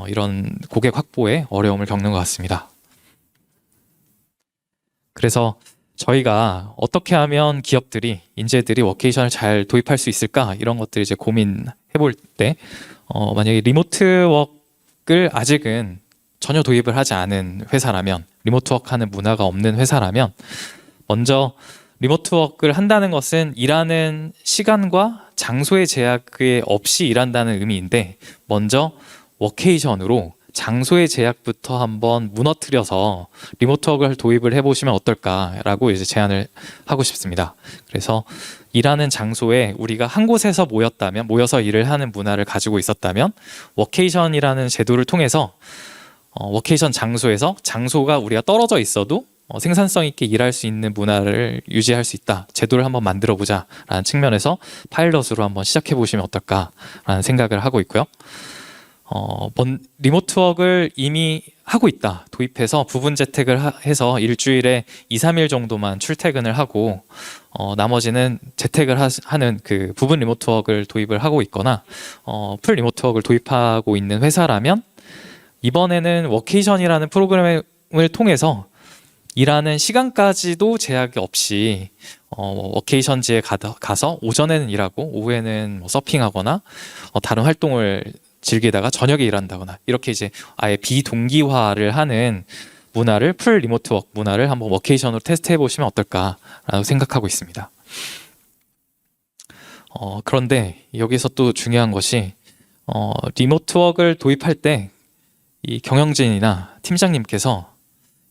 이런 고객 확보에 어려움을 겪는 것 같습니다. 그래서 저희가 어떻게 하면 기업들이, 인재들이 워케이션을 잘 도입할 수 있을까, 이런 것들 이제 고민해 볼 때, 만약에 리모트 워크를 아직은 전혀 도입을 하지 않은 회사라면, 리모트 워크 하는 문화가 없는 회사라면, 먼저 리모트 워크를 한다는 것은 일하는 시간과 장소의 제약에 없이 일한다는 의미인데, 먼저 워케이션으로 장소의 제약부터 한번 무너뜨려서 리모트 워크를 도입을 해보시면 어떨까라고 이제 제안을 하고 싶습니다. 그래서 일하는 장소에 우리가 한 곳에서 모여서 일을 하는 문화를 가지고 있었다면, 워케이션이라는 제도를 통해서 워케이션 장소에서, 장소가 우리가 떨어져 있어도 생산성 있게 일할 수 있는 문화를 유지할 수 있다, 제도를 한번 만들어 보자라는 측면에서 파일럿으로 한번 시작해 보시면 어떨까라는 생각을 하고 있고요. 리모트 워크를 이미 하고 있다, 도입해서 부분 재택을 해서 일주일에 2, 3일 정도만 출퇴근을 하고 나머지는 재택을 하는 그 부분 리모트 워크를 도입을 하고 있거나 풀 리모트 워크를 도입하고 있는 회사라면, 이번에는 워케이션이라는 프로그램을 통해서 일하는 시간까지도 제약이 없이 워케이션지에 가서 오전에는 일하고 오후에는 뭐 서핑하거나 다른 활동을 즐기다가 저녁에 일한다거나, 이렇게 이제 아예 비동기화를 하는 문화를, 풀 리모트 워크 문화를 한번 워케이션으로 테스트해 보시면 어떨까라고 생각하고 있습니다. 그런데 여기서 또 중요한 것이 리모트 워크를 도입할 때 이 경영진이나 팀장님께서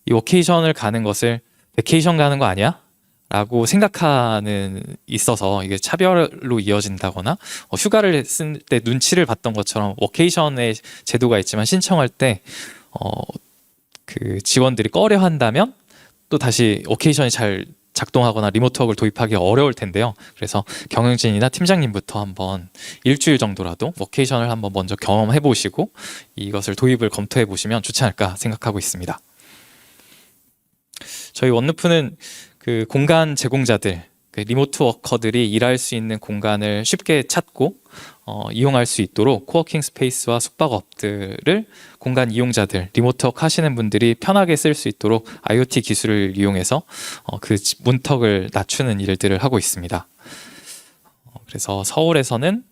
이 워케이션을 가는 것을 베케이션 가는 거 아니야? 라고 생각하는 있어서 이게 차별로 이어진다거나, 휴가를 쓸 때 눈치를 봤던 것처럼 워케이션의 제도가 있지만 신청할 때 그 지원들이 꺼려 한다면 또 다시 워케이션이 잘 작동하거나 리모트 워크를 도입하기 어려울 텐데요. 그래서 경영진이나 팀장님부터 한번 일주일 정도라도 워케이션을 한번 먼저 경험해 보시고 이것을 도입을 검토해 보시면 좋지 않을까 생각하고 있습니다. 저희 원루프는 그 공간 제공자들, 그 리모트 워커들이 일할 수 있는 공간을 쉽게 찾고 이용할 수 있도록 코워킹 스페이스와 숙박업들을 공간 이용자들, 리모트 워크 하시는 분들이 편하게 쓸 수 있도록 IoT 기술을 이용해서 그 문턱을 낮추는 일들을 하고 있습니다. 그래서 서울에서는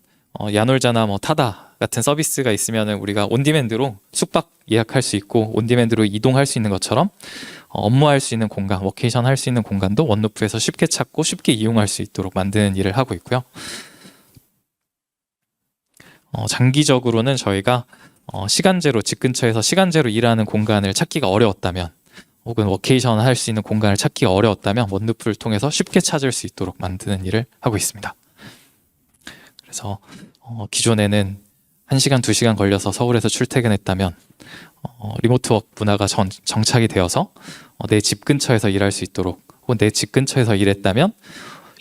야놀자나 뭐 타다 같은 서비스가 있으면 우리가 온디맨드로 숙박 예약할 수 있고 온디맨드로 이동할 수 있는 것처럼 업무할 수 있는 공간, 워케이션 할 수 있는 공간도 원루프에서 쉽게 찾고 쉽게 이용할 수 있도록 만드는 일을 하고 있고요. 장기적으로는 저희가 시간제로, 집 근처에서 시간제로 일하는 공간을 찾기가 어려웠다면, 혹은 워케이션 할 수 있는 공간을 찾기가 어려웠다면 원루프를 통해서 쉽게 찾을 수 있도록 만드는 일을 하고 있습니다. 그래서 기존에는 1시간, 2시간 걸려서 서울에서 출퇴근했다면 리모트 워크 문화가 정착이 되어서 내 집 근처에서 일할 수 있도록, 혹은 내 집 근처에서 일했다면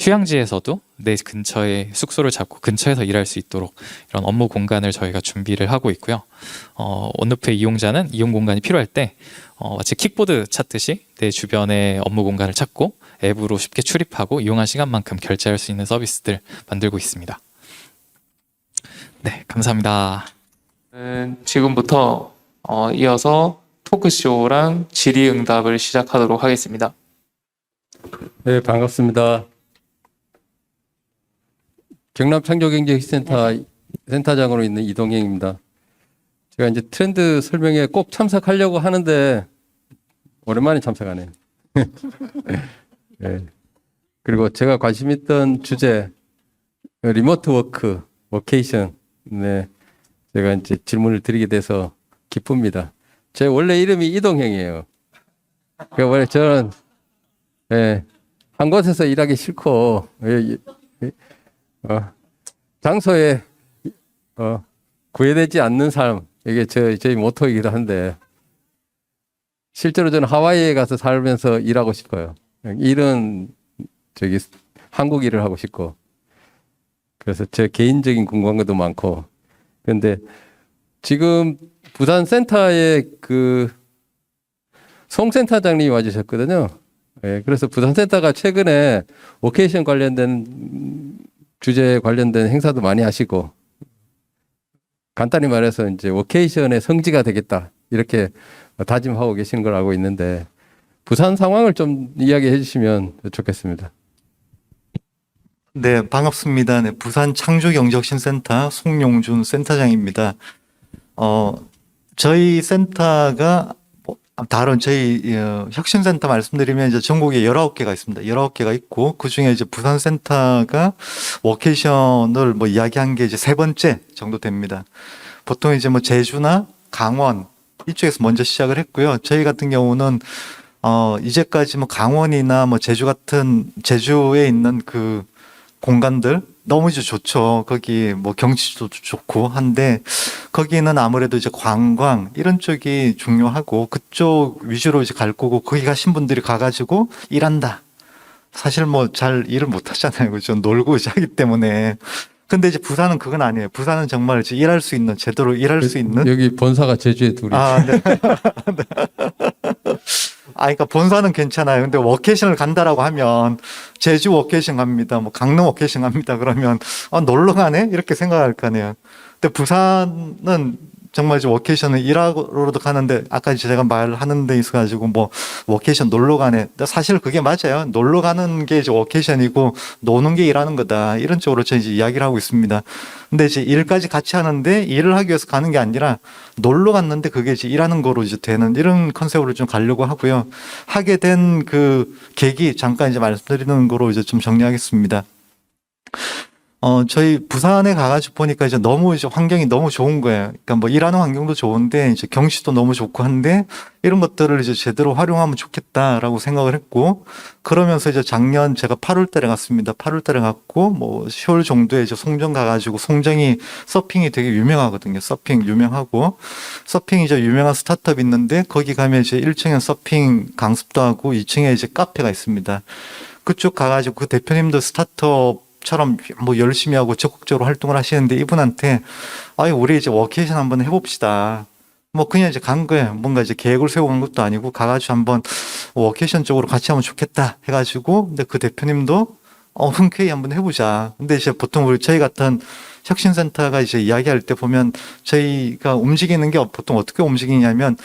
휴양지에서도 내 근처에 숙소를 잡고 근처에서 일할 수 있도록 이런 업무 공간을 저희가 준비를 하고 있고요. 원루프의 이용자는 이용 공간이 필요할 때 마치 킥보드 찾듯이 내 주변의 업무 공간을 찾고 앱으로 쉽게 출입하고 이용한 시간만큼 결제할 수 있는 서비스들 만들고 있습니다. 네, 감사합니다. 지금부터 이어서 토크쇼랑 질의응답을 시작하도록 하겠습니다. 네, 반갑습니다. 경남 창조경제센터 센터장으로 있는 이동영입니다. 제가 이제 트렌드 설명회 꼭 참석하려고 하는데 오랜만에 참석하네요. 네. 그리고 제가 관심 있던 주제 리모트 워크, 워케이션, 네, 제가 이제 질문을 드리게 돼서 기쁩니다. 제 원래 이름이 이동형이에요. 그러니까 원래 저는 한 곳에서 일하기 싫고 장소에 구애되지 않는 삶, 이게 저희 모토이기도 한데 실제로 저는 하와이에 가서 살면서 일하고 싶어요. 일은 한국 일을 하고 싶고, 그래서 제 개인적인 궁금한 것도 많고. 그런데 지금 부산 센터에 송 센터장님이 와주셨거든요. 예, 그래서 부산센터가 최근에 워케이션 관련된 주제에 관련된 행사도 많이 하시고 간단히 말해서 이제 워케이션의 성지가 되겠다 이렇게 다짐하고 계시는 걸 알고 있는데 부산 상황을 좀 이야기해 주시면 좋겠습니다. 네, 반갑습니다. 네, 부산 창조경제혁신센터 송용준 센터장입니다. 저희 센터가 다른 저희 혁신센터 말씀드리면 이제 전국에 19개가 있습니다. 19개가 있고 그중에 이제 부산 센터가 워케이션을 뭐 이야기한 게 이제 세 번째 정도 됩니다. 보통 이제 뭐 제주나 강원 이쪽에서 먼저 시작을 했고요. 저희 같은 경우는 이제까지 뭐 강원이나 뭐 제주 같은 제주에 있는 그 공간들 너무 이제 좋죠. 거기 뭐 경치도 좋고 한데 거기는 아무래도 이제 관광 이런 쪽이 중요하고 그쪽 위주로 이제 갈 거고 거기 가신 분들이 가가지고 일한다. 사실 뭐 잘 일을 못 하잖아요. 그죠? 놀고 이제 하기 때문에. 근데 이제 부산은 그건 아니에요. 부산은 정말 이제 일할 수 있는 제대로 일할 수 있는 여기 본사가 제주에 둘이 네. 그러니까 본사는 괜찮아요. 근데 워케이션을 간다라고 하면 제주 워케이션 갑니다. 뭐 강릉 워케이션 갑니다. 그러면 놀러 가네? 이렇게 생각할 거 아니에요. 근데 부산은 정말 이제 워케이션을 일하러도 가는데 아까 이제 제가 말하는 데 있어가지고 뭐 워케이션 놀러 가네. 근데 사실 그게 맞아요. 놀러 가는 게 이제 워케이션이고 노는 게 일하는 거다. 이런 쪽으로 저는 이제 이야기를 하고 있습니다. 근데 이제 일까지 같이 하는데 일을 하기 위해서 가는 게 아니라 놀러 갔는데 그게 이제 일하는 거로 이제 되는 이런 컨셉으로 좀 가려고 하고요. 하게 된 그 계기 잠깐 이제 말씀드리는 거로 이제 좀 정리하겠습니다. 저희 부산에 가가지고 보니까 이제 너무 이제 환경이 너무 좋은 거예요. 그러니까 뭐 일하는 환경도 좋은데 이제 경치도 너무 좋고 한데 이런 것들을 이제 제대로 활용하면 좋겠다라고 생각을 했고 그러면서 이제 작년 제가 8월 달에 갔습니다. 8월 달에 갔고 뭐 10월 정도에 이제 송정 가가지고 송정이 서핑이 되게 유명하거든요. 서핑 유명하고 서핑 이제 유명한 스타트업이 있는데 거기 가면 이제 1층에 서핑 강습도 하고 2층에 이제 카페가 있습니다. 그쪽 가가지고 그 대표님도 스타트업 처럼 뭐 열심히 하고 적극적으로 활동을 하시는데 이분한테 우리 이제 워케이션 한번 해봅시다. 뭐 그냥 이제 간 거예요. 뭔가 이제 계획을 세우고 간 것도 아니고 가가지고 한번 워케이션 쪽으로 같이 하면 좋겠다 해가지고 근데 그 대표님도 흔쾌히 한번 해보자. 근데 이제 보통 우리 저희 같은 혁신센터가 이제 이야기할 때 보면 저희가 움직이는 게 보통 어떻게 움직이냐면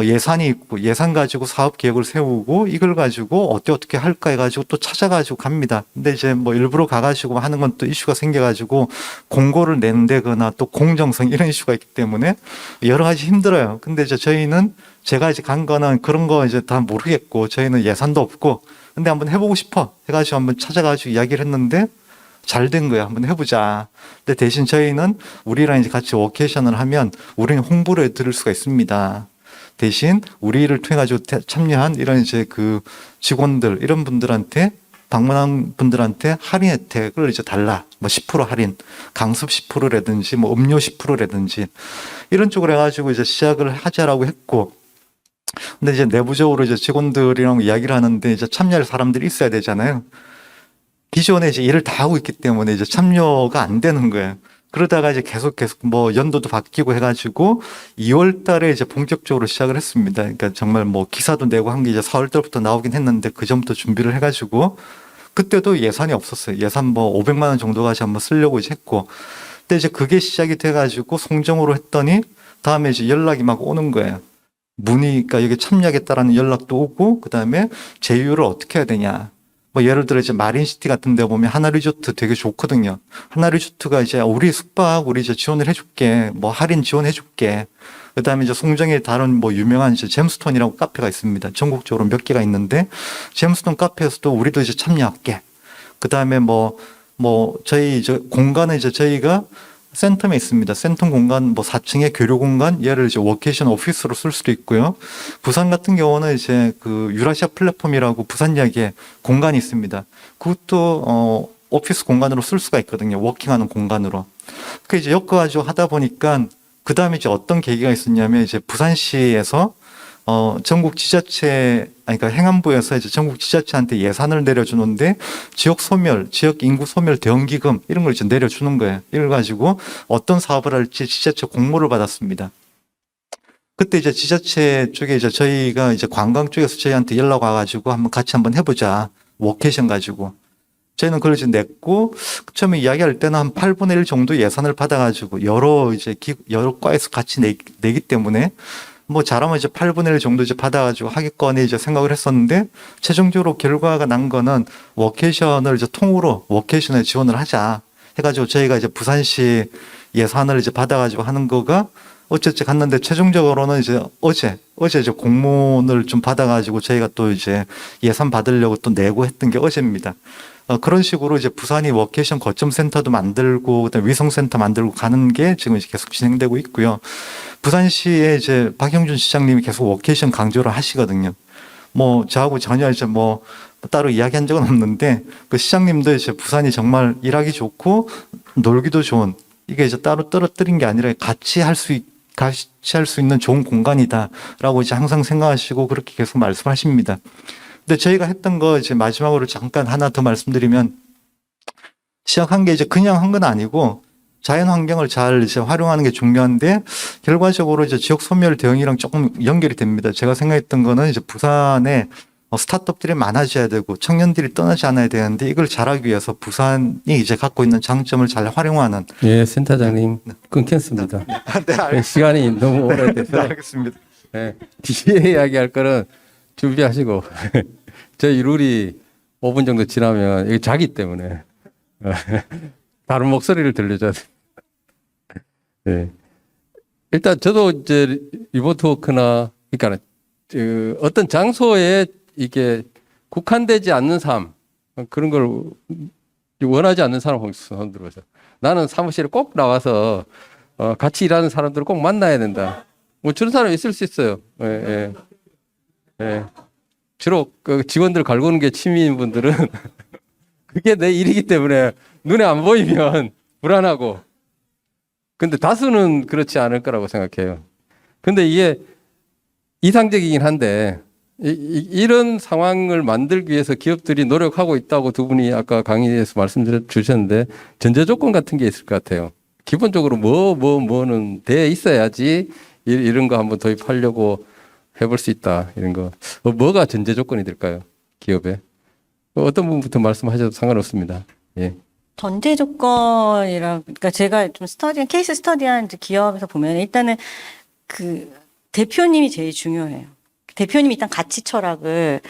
예산이 있고 예산 가지고 사업 계획을 세우고 이걸 가지고 어떻게 할까 해가지고 또 찾아가지고 갑니다. 근데 이제 뭐 일부러 가가지고 하는 건 또 이슈가 생겨가지고 공고를 낸다거나 또 공정성 이런 이슈가 있기 때문에 여러 가지 힘들어요. 근데 이제 저희는 제가 이제 간 거는 그런 거 이제 다 모르겠고 저희는 예산도 없고 근데 한번 해보고 싶어 해가지고 한번 찾아가지고 이야기를 했는데 잘 된 거야. 한번 해보자. 근데 대신 저희는 우리랑 이제 같이 워케이션을 하면 우리는 홍보를 해드릴 수가 있습니다. 대신 우리를 통해 가지고 참여한 이런 이제 그 직원들 이런 분들한테 방문한 분들한테 할인 혜택을 이제 달라. 뭐 10% 할인, 강습 10%라든지 뭐 음료 10%라든지 이런 쪽으로 해가지고 이제 시작을 하자라고 했고. 근데 이제 내부적으로 이제 직원들이랑 이야기를 하는데 이제 참여할 사람들이 있어야 되잖아요. 기존에 이제 일을 다 하고 있기 때문에 이제 참여가 안 되는 거예요. 그러다가 이제 계속 뭐 연도도 바뀌고 해가지고 2월 달에 이제 본격적으로 시작을 했습니다. 그러니까 정말 뭐 기사도 내고 한 게 이제 4월 달부터 나오긴 했는데 그 전부터 준비를 해가지고 그때도 예산이 없었어요. 예산 뭐 500만 원 정도까지 한번 쓰려고 이제 했고. 근데 이제 그게 시작이 돼가지고 송정으로 했더니 다음에 이제 연락이 막 오는 거예요. 문의가 여기 참여하겠다라는 연락도 오고 그다음에 제휴를 어떻게 해야 되냐. 뭐 예를 들어 이제 마린시티 같은 데 보면 하나리조트 되게 좋거든요. 하나리조트가 이제 우리 숙박 우리 이제 지원을 해줄게. 뭐 할인 지원해줄게. 그다음에 이제 송정에 다른 뭐 유명한 이제 잼스톤이라고 카페가 있습니다. 전국적으로 몇 개가 있는데 잼스톤 카페에서도 우리도 이제 참여할게. 그다음에 뭐 저희 이제 공간은 이제 저희가 센텀에 있습니다. 센텀 공간 뭐 4층의 교류 공간 얘를 이제 워케이션 오피스로 쓸 수도 있고요. 부산 같은 경우는 이제 그 유라시아 플랫폼이라고 부산 이야기에 공간이 있습니다. 그것도 오피스 공간으로 쓸 수가 있거든요. 워킹하는 공간으로. 그 이제 엮어가지고 하다 보니까 그 다음에 이제 어떤 계기가 있었냐면 이제 부산시에서 전국 지자체, 그러니까 행안부에서 이제 전국 지자체한테 예산을 내려주는데 지역 소멸, 지역 인구 소멸 대응기금 이런 걸 이제 내려주는 거예요. 이걸 가지고 어떤 사업을 할지 지자체 공모를 받았습니다. 그때 이제 지자체 쪽에 이제 저희가 이제 관광 쪽에서 저희한테 연락 와가지고 한번 같이 한번 해보자. 워케이션 가지고. 저희는 그걸 이제 냈고 처음에 이야기할 때는 한 8분의 1 정도 예산을 받아가지고 여러 과에서 같이 내기 때문에 뭐 잘하면 이제 8분의 1 정도 이제 받아가지고 하겠거니 이제 생각을 했었는데 최종적으로 결과가 난 거는 워케이션을 이제 통으로 워케이션에 지원을 하자 해가지고 저희가 이제 부산시 예산을 이제 받아가지고 하는 거가 어쨌든 갔는데 최종적으로는 이제 어제 이제 공문을 좀 받아가지고 저희가 또 이제 예산 받으려고 또 내고 했던 게 어제입니다. 그런 식으로 이제 부산이 워케이션 거점 센터도 만들고 그다음에 위성센터 만들고 가는 게 지금 이제 계속 진행되고 있고요. 부산시에 이제 박형준 시장님이 계속 워케이션 강조를 하시거든요. 뭐 저하고 전혀 이제 뭐 따로 이야기한 적은 없는데 그 시장님도 이제 부산이 정말 일하기 좋고 놀기도 좋은 이게 이제 따로 떨어뜨린 게 아니라 같이 할 수 있는 좋은 공간이다라고 이제 항상 생각하시고 그렇게 계속 말씀하십니다. 근데 저희가 했던 거 이제 마지막으로 잠깐 하나 더 말씀드리면 시작한 게 이제 그냥 한 건 아니고 자연 환경을 잘 이제 활용하는 게 중요한데 결과적으로 이제 지역 소멸 대응이랑 조금 연결이 됩니다. 제가 생각했던 거는 이제 부산에 스타트업들이 많아져야 되고 청년들이 떠나지 않아야 되는데 이걸 잘하기 위해서 부산이 이제 갖고 있는 장점을 잘 활용하는 예, 센터장님 끊겼습니다. 네, 알겠습니다. 시간이 너무 오래돼서 네, 알겠습니다. 예, 뒤에 이야기할 거는 준비하시고 저희 룰이 5분 정도 지나면 이게 자기 때문에 다른 목소리를 들려줘야 돼. 예. 일단 저도 이제 리모트 워크나 그러니까 어떤 장소에 이게 국한되지 않는 삶 그런 걸 원하지 않는 사람 손 들어서 나는 사무실에 꼭 나와서 같이 일하는 사람들을 꼭 만나야 된다. 뭐 저런 사람 있을 수 있어요. 예, 예. 예. 주로 그 직원들 갈구는 게 취미인 분들은 그게 내 일이기 때문에 눈에 안 보이면 불안하고 근데 다수는 그렇지 않을 거라고 생각해요. 근데 이게 이상적이긴 한데 이런 상황을 만들기 위해서 기업들이 노력하고 있다고 두 분이 아까 강의에서 말씀 주셨는데 전제 조건 같은 게 있을 것 같아요. 기본적으로 뭐는 돼 있어야지 이런 거 한번 도입하려고 해볼 수 있다. 이런 거. 뭐가 전제 조건이 될까요? 기업에. 어떤 분부터 말씀하셔도 상관없습니다. 예. 전제 조건이라 그러니까 제가 좀 케이스 스터디한 이제 기업에서 보면 일단은 그 대표님이 제일 중요해요. 대표님이 일단 가치 철학을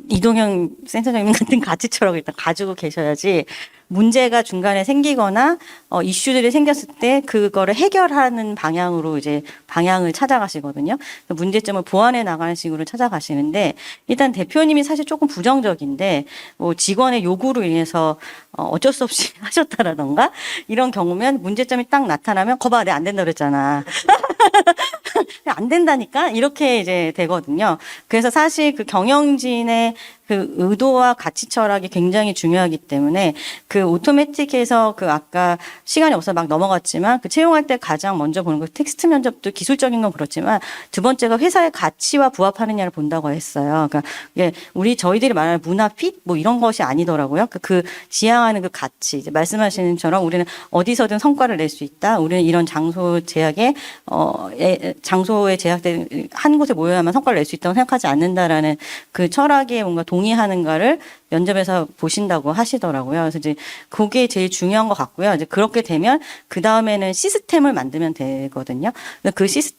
이동형 센터장님 같은 가치 철학을 일단 가지고 계셔야지 문제가 중간에 생기거나 이슈들이 생겼을 때 그거를 해결하는 방향으로 이제 방향을 찾아가시거든요. 문제점을 보완해 나가는 식으로 찾아가시는데 일단 대표님이 사실 조금 부정적인데 뭐 직원의 요구로 인해서 어쩔 수 없이 하셨다라던가 이런 경우면 문제점이 딱 나타나면 거봐 내가 안 된다 그랬잖아. 안 된다니까 이렇게 이제 되거든요. 그래서 사실 그 경영진의 그 의도와 가치 철학이 굉장히 중요하기 때문에 그 오토매틱에서 그 아까 시간이 없어서 막 넘어갔지만 그 채용할 때 가장 먼저 보는 거 텍스트 면접도 기술적인 건 그렇지만 두 번째가 회사의 가치와 부합하느냐를 본다고 했어요. 그러니까 이게 저희들이 말하는 문화 핏 뭐 이런 것이 아니더라고요. 그 지향하는 그 가치 이제 말씀하시는 처럼 우리는 어디서든 성과를 낼 수 있다. 우리는 이런 장소 제약에 장소에 제약된 한 곳에 모여야만 성과를 낼 수 있다고 생각하지 않는다라는 그 철학에 뭔가 동의하는가를 면접에서 보신다고 하시더라고요. 그래서 이제 그게 제일 중요한 것 같고요. 이제 그렇게 되면 그 다음에는 시스템을 만들면 되거든요.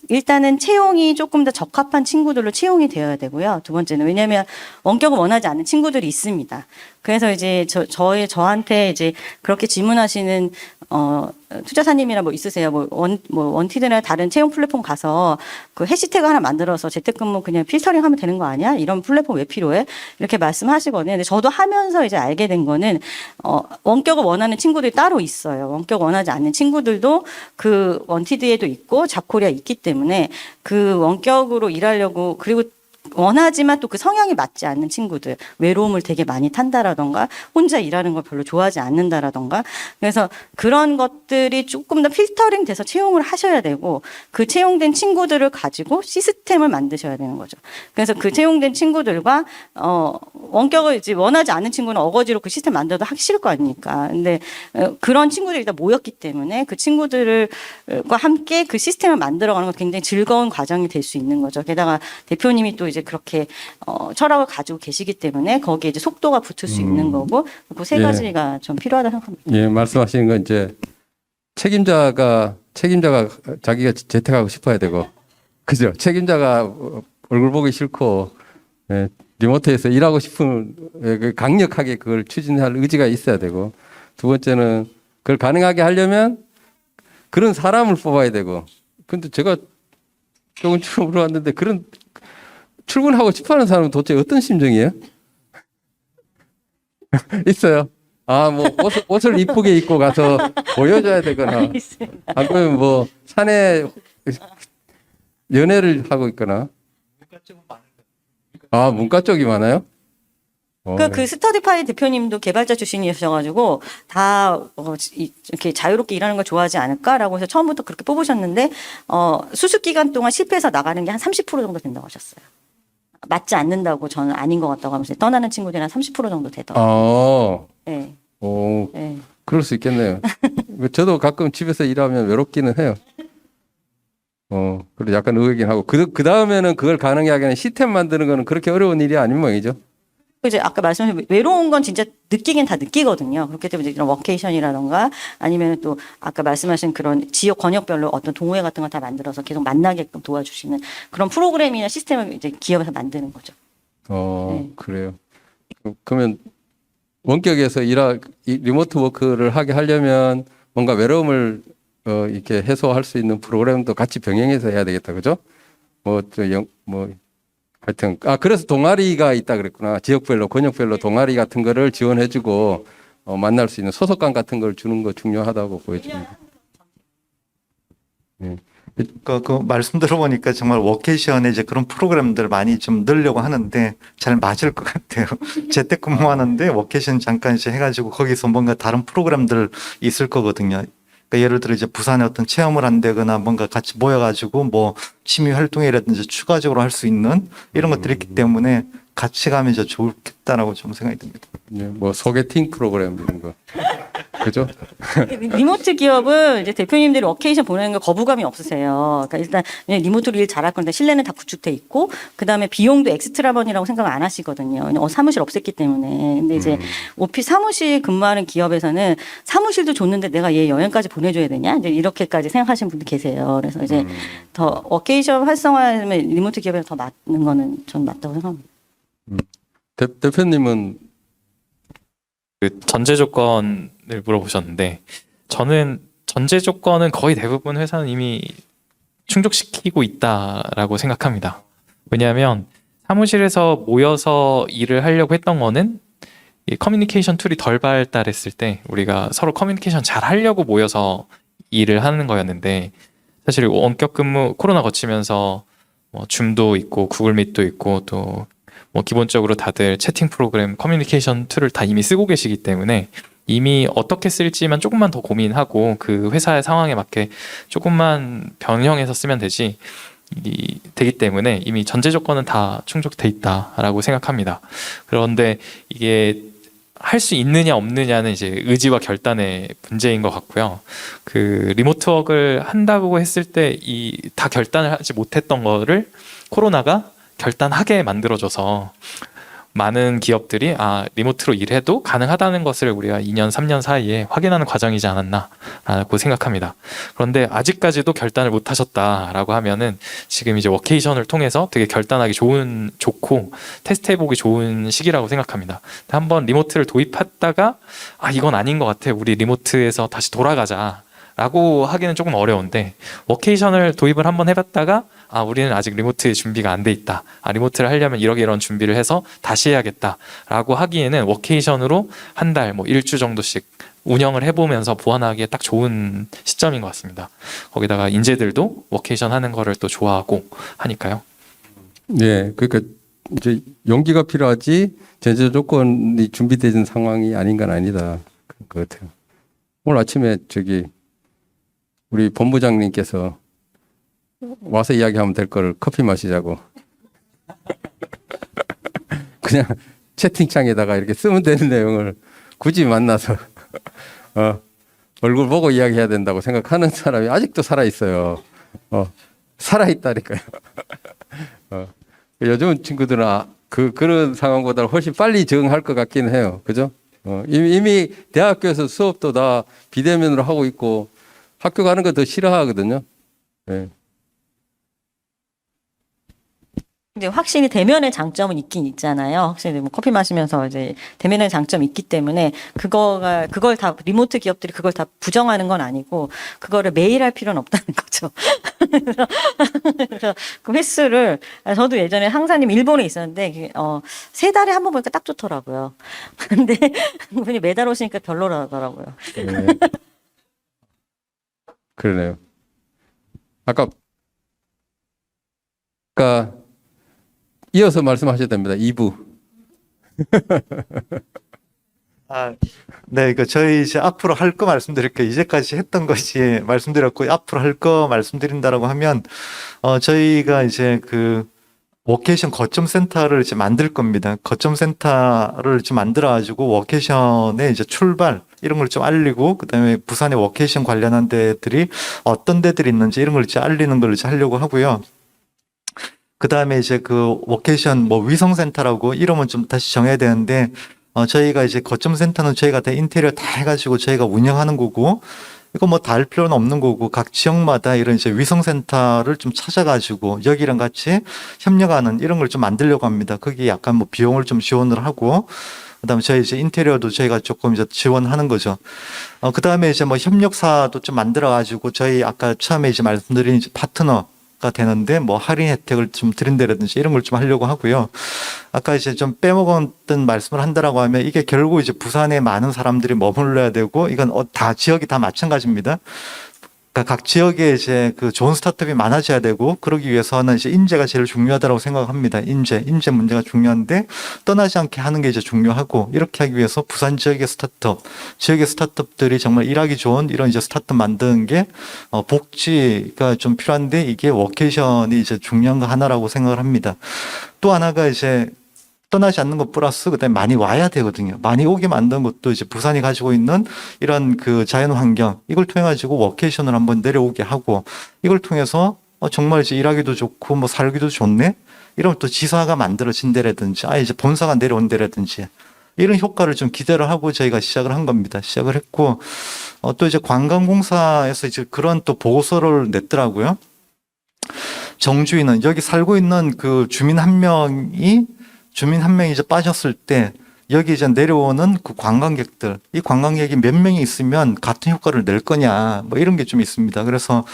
일단은 채용이 조금 더 적합한 친구들로 채용이 되어야 되고요. 두 번째는 왜냐하면 원격을 원하지 않는 친구들이 있습니다. 그래서 이제 저한테 이제 그렇게 질문하시는 투자사님이나 뭐 있으세요? 원티드나 다른 채용 플랫폼 가서 그 해시태그 하나 만들어서 재택근무 그냥 필터링 하면 되는 거 아니야? 이런 플랫폼 왜 필요해? 이렇게 말씀하시거든요. 근데 저도 하면서 이제 알게 된 거는 원격을 원하는 친구들이 따로 있어요. 원격 원하지 않는 친구들도 그 원티드에도 있고 잡코리아 있기 때문에 그 원격으로 일하려고 그리고 원하지만 또 그 성향이 맞지 않는 친구들 외로움을 되게 많이 탄다라던가 혼자 일하는 걸 별로 좋아하지 않는다라던가 그래서 그런 것들이 조금 더 필터링 돼서 채용을 하셔야 되고 그 채용된 친구들을 가지고 시스템을 만드셔야 되는 거죠. 그래서 그 채용된 친구들과 원격을 이제 원하지 않는 친구는 어거지로 그 시스템 만들어도 하기 싫을 거 아닙니까? 근데 그런 친구들이 일단 모였기 때문에 그 친구들과 함께 그 시스템을 만들어가는 건 굉장히 즐거운 과정이 될 수 있는 거죠. 게다가 대표님이 또 이제 그렇게 철학을 가지고 계시기 때문에 거기에 이제 속도가 붙을 수 있는 거고 그 세 예. 가지가 좀 필요하다 생각합니다. 예, 말씀하시는 건 이제 책임자가 자기가 재택하고 싶어야 되고, 그죠? 책임자가 얼굴 보기 싫고, 예, 리모트에서 일하고 싶은 강력하게 그걸 추진할 의지가 있어야 되고, 두 번째는 그걸 가능하게 하려면 그런 사람을 뽑아야 되고, 근데 제가 조금 물어봤는데 그런 출근하고 싶어하는 사람은 도대체 어떤 심정이에요? 있어요. 아, 뭐 옷을 이쁘게 입고 가서 보여줘야 되거나, 안 그러면 뭐 산에 연애를 하고 있거나. 아, 문과 쪽이 많아요? 그 스터디파이 대표님도 개발자 출신이셔가지고 다 이렇게 자유롭게 일하는 걸 좋아하지 않을까라고 해서 처음부터 그렇게 뽑으셨는데 수습 기간 동안 실패해서 나가는 게 한 30% 정도 된다고 하셨어요. 맞지 않는다고 저는 아닌 것 같다고 하면서 떠나는 친구들이 한 30% 정도 되더라고요. 네. 오, 네. 그럴 수 있겠네요. 저도 가끔 집에서 일하면 외롭기는 해요. 그래 약간 의외긴 하고 그 다음에는 그걸 가능하게 하는 시스템 만드는 거는 그렇게 어려운 일이 아닌 모양이죠. 이제 아까 말씀하신 외로운 건 진짜 느끼긴 다 느끼거든요. 그렇기 때문에 이런 워케이션이라던가 아니면 또 아까 말씀하신 그런 지역 권역별로 어떤 동호회 같은 걸 다 만들어서 계속 만나게끔 도와주시는 그런 프로그램이나 시스템을 이제 기업에서 만드는 거죠. 네. 그래요. 그러면 원격에서 리모트 워크를 하게 하려면 뭔가 외로움을 이렇게 해소할 수 있는 프로그램도 같이 병행해서 해야 되겠다, 그죠? 하여튼 그래서 동아리가 있다 그랬구나. 지역별로 권역별로 동아리 같은 거를 지원해주고 만날 수 있는 소속감 같은 걸 주는 거 중요하다고 보여집니다. 네. 그 말씀 들어보니까 정말 워케이션에 이제 그런 프로그램들 많이 좀 넣으려고 하는데 잘 맞을 것 같아요. 재택근무하는데 워케이션 잠깐 이제 해가지고 거기서 뭔가 다른 프로그램들 있을 거거든요. 그러니까 예를 들어 이제 부산에 어떤 체험을 한다거나 뭔가 같이 모여가지고 뭐 취미 활동이라든지 추가적으로 할 수 있는 이런 것들이 있기 때문에 같이 가면 이제 좋겠다라고 좀 생각이 듭니다. 네, 뭐 소개팅 프로그램 이런 거. 그죠? 리모트 기업은 이제 대표님들이 워케이션 보내는 거 거부감이 없으세요. 그러니까 일단 그냥 리모트로 일 잘할 건데 실내는 다 구축돼 있고 그다음에 비용도 엑스트라번이라고 생각 안 하시거든요. 사무실 없앴기 때문에. 근데 이제 오피스 사무실 근무하는 기업에서는 사무실도 줬는데 내가 얘 여행까지 보내줘야 되냐? 이제 이렇게까지 생각하시는 분들 계세요. 그래서 이제 더 워케이션 활성화하면 리모트 기업에 더 맞는 거는 전 맞다고 생각합니다. 대표님은 그 전제 조건을 물어보셨는데 저는 전제 조건은 거의 대부분 회사는 이미 충족시키고 있다라고 생각합니다. 왜냐하면 사무실에서 모여서 일을 하려고 했던 거는 이 커뮤니케이션 툴이 덜 발달했을 때 우리가 서로 커뮤니케이션 잘 하려고 모여서 일을 하는 거였는데 사실 원격 근무 코로나 거치면서 뭐 줌도 있고 구글 미트도 있고 또 뭐 기본적으로 다들 채팅 프로그램 커뮤니케이션 툴을 다 이미 쓰고 계시기 때문에 이미 어떻게 쓸지만 조금만 더 고민하고 그 회사의 상황에 맞게 조금만 변형해서 쓰면 되기 때문에 이미 전제 조건은 다 충족돼 있다라고 생각합니다. 그런데 이게 할 수 있느냐 없느냐는 이제 의지와 결단의 문제인 것 같고요. 그 리모트 워크를 한다고 했을 때 다 결단을 하지 못했던 거를 코로나가 결단하게 만들어줘서 많은 기업들이 리모트로 일해도 가능하다는 것을 우리가 2년, 3년 사이에 확인하는 과정이지 않았나라고 생각합니다. 그런데 아직까지도 결단을 못 하셨다라고 하면은 지금 이제 워케이션을 통해서 되게 결단하기 좋고 테스트해보기 좋은 시기라고 생각합니다. 한번 리모트를 도입했다가 이건 아닌 것 같아. 우리 리모트에서 다시 돌아가자. 라고 하기는 조금 어려운데 워케이션을 도입을 한번 해봤다가 우리는 아직 리모트 준비가 안 돼 있다. 리모트를 하려면 이런 준비를 해서 다시 해야겠다. 라고 하기에는 워케이션으로 한 달, 뭐 일주 정도씩 운영을 해보면서 보완하기에 딱 좋은 시점인 것 같습니다. 거기다가 인재들도 워케이션 하는 거를 또 좋아하고 하니까요. 네, 그러니까 이제 용기가 필요하지 전제 조건이 준비되는 상황이 아닌 건 아니다. 그런 것 같아요. 오늘 아침에 우리 본부장님께서 와서 이야기하면 될 거를 커피 마시자고 그냥 채팅창에다가 이렇게 쓰면 되는 내용을 굳이 만나서 얼굴 보고 이야기해야 된다고 생각하는 사람이 아직도 살아 있어요. 살아 있다니까요. 요즘 친구들은 그런 상황보다 훨씬 빨리 적응할 것 같긴 해요. 그죠? 이미 대학교에서 수업도 다 비대면으로 하고 있고 학교 가는 거 더 싫어하거든요. 네. 근데 확실히 대면의 장점은 있긴 있잖아요. 확실히 뭐 커피 마시면서 이제 대면의 장점이 있기 때문에 그걸 다 리모트 기업들이 그걸 다 부정하는 건 아니고 그거를 매일 할 필요는 없다는 거죠. 그래서 그 횟수를 저도 예전에 상사님 일본에 있었는데 3달에 한 번 보니까 딱 좋더라고요. 근데 그분이 매달 오시니까 별로라더라고요. 네. 그러네요. 아까 이어서 말씀하셔도 됩니다. 2부. 네, 저희 이제 앞으로 할 거 말씀드릴게요. 이제까지 했던 것이 말씀드렸고, 앞으로 할 거 말씀드린다라고 하면, 저희가 이제 워케이션 거점 센터를 이제 만들 겁니다. 거점 센터를 좀 만들어가지고, 워케이션의 이제 출발, 이런 걸 좀 알리고, 그 다음에 부산의 워케이션 관련한 데들이 어떤 데들이 있는지 이런 걸 이제 알리는 걸 이제 하려고 하고요. 그 다음에 이제 워케이션 위성센터라고 이름은 좀 다시 정해야 되는데, 저희가 이제 거점 센터는 저희가 다 인테리어 다 해가지고 저희가 운영하는 거고, 이거 다 할 필요는 없는 거고, 각 지역마다 이런 이제 위성센터를 좀 찾아가지고 여기랑 같이 협력하는 이런 걸 좀 만들려고 합니다. 거기 약간 비용을 좀 지원을 하고, 그 다음에 저희 이제 인테리어도 저희가 조금 이제 지원하는 거죠. 그 다음에 이제 협력사도 좀 만들어가지고 저희 아까 처음에 이제 말씀드린 이제 파트너가 되는데 할인 혜택을 좀 드린다라든지 이런 걸 좀 하려고 하고요. 아까 이제 좀 빼먹었던 말씀을 한다라고 하면 이게 결국 이제 부산에 많은 사람들이 머물러야 되고 이건 다 지역이 다 마찬가지입니다. 그러니까 각 지역에 이제 좋은 스타트업이 많아져야 되고 그러기 위해서는 이제 인재가 제일 중요하다고 생각합니다. 인재 문제가 중요한데 떠나지 않게 하는 게 이제 중요하고 이렇게 하기 위해서 부산 지역의 스타트업들이 정말 일하기 좋은 이런 이제 스타트업 만드는 게 복지가 좀 필요한데 이게 워케이션이 이제 중요한 거 하나라고 생각을 합니다. 또 하나가 이제 떠나지 않는 것 플러스 그다음에 많이 와야 되거든요. 많이 오게 만든 것도 이제 부산이 가지고 있는 이런 자연 환경 이걸 통해 가지고 워케이션을 한번 내려오게 하고 이걸 통해서 정말 이제 일하기도 좋고 살기도 좋네. 이러면 또 지사가 만들어진다라든지 이제 본사가 내려온다라든지 이런 효과를 좀 기대를 하고 저희가 시작을 한 겁니다. 시작을 했고 또 이제 관광공사에서 이제 그런 또 보고서를 냈더라고요. 정주인은 여기 살고 있는 주민 한 명이 이제 빠졌을 때 여기 이제 내려오는 관광객들, 이 관광객이 몇 명이 있으면 같은 효과를 낼 거냐, 이런 게 좀 있습니다. 그래서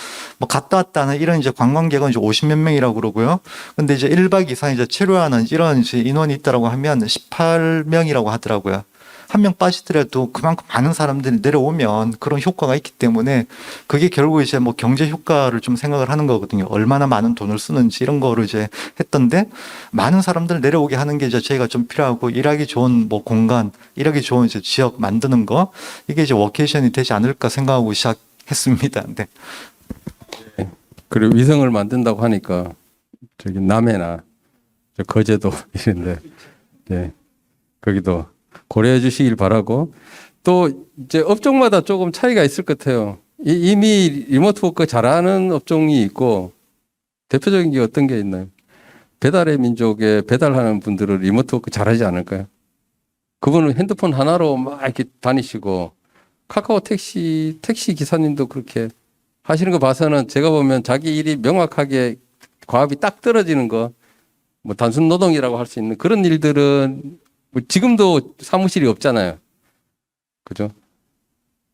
갔다 왔다는 이런 이제 관광객은 이제 50몇 명이라고 그러고요. 근데 이제 1박 이상 이제 체류하는 이런 이제 인원이 있다라고 하면 18명이라고 하더라고요. 한 명 빠지더라도 그만큼 많은 사람들이 내려오면 그런 효과가 있기 때문에 그게 결국 이제 경제 효과를 좀 생각을 하는 거거든요. 얼마나 많은 돈을 쓰는지 이런 거를 이제 했던데 많은 사람들 내려오게 하는 게 이제 저희가 좀 필요하고 일하기 좋은 공간, 일하기 좋은 이제 지역 만드는 거 이게 이제 워케이션이 되지 않을까 생각하고 시작했습니다. 네. 그리고 위성을 만든다고 하니까 저기 남해나 거제도 이런데 네. 거기도 고려해 주시길 바라고 또 이제 업종마다 조금 차이가 있을 것 같아요. 이미 리모트 워크 잘하는 업종이 있고 대표적인 게 어떤 게 있나요? 배달의 민족에 배달하는 분들은 리모트 워크 잘하지 않을까요? 그분은 핸드폰 하나로 막 이렇게 다니시고 카카오 택시 기사님도 그렇게 하시는 거 봐서는 제가 보면 자기 일이 명확하게 과업이 딱 떨어지는 거 단순 노동이라고 할 수 있는 그런 일들은 지금도 사무실이 없잖아요. 그죠?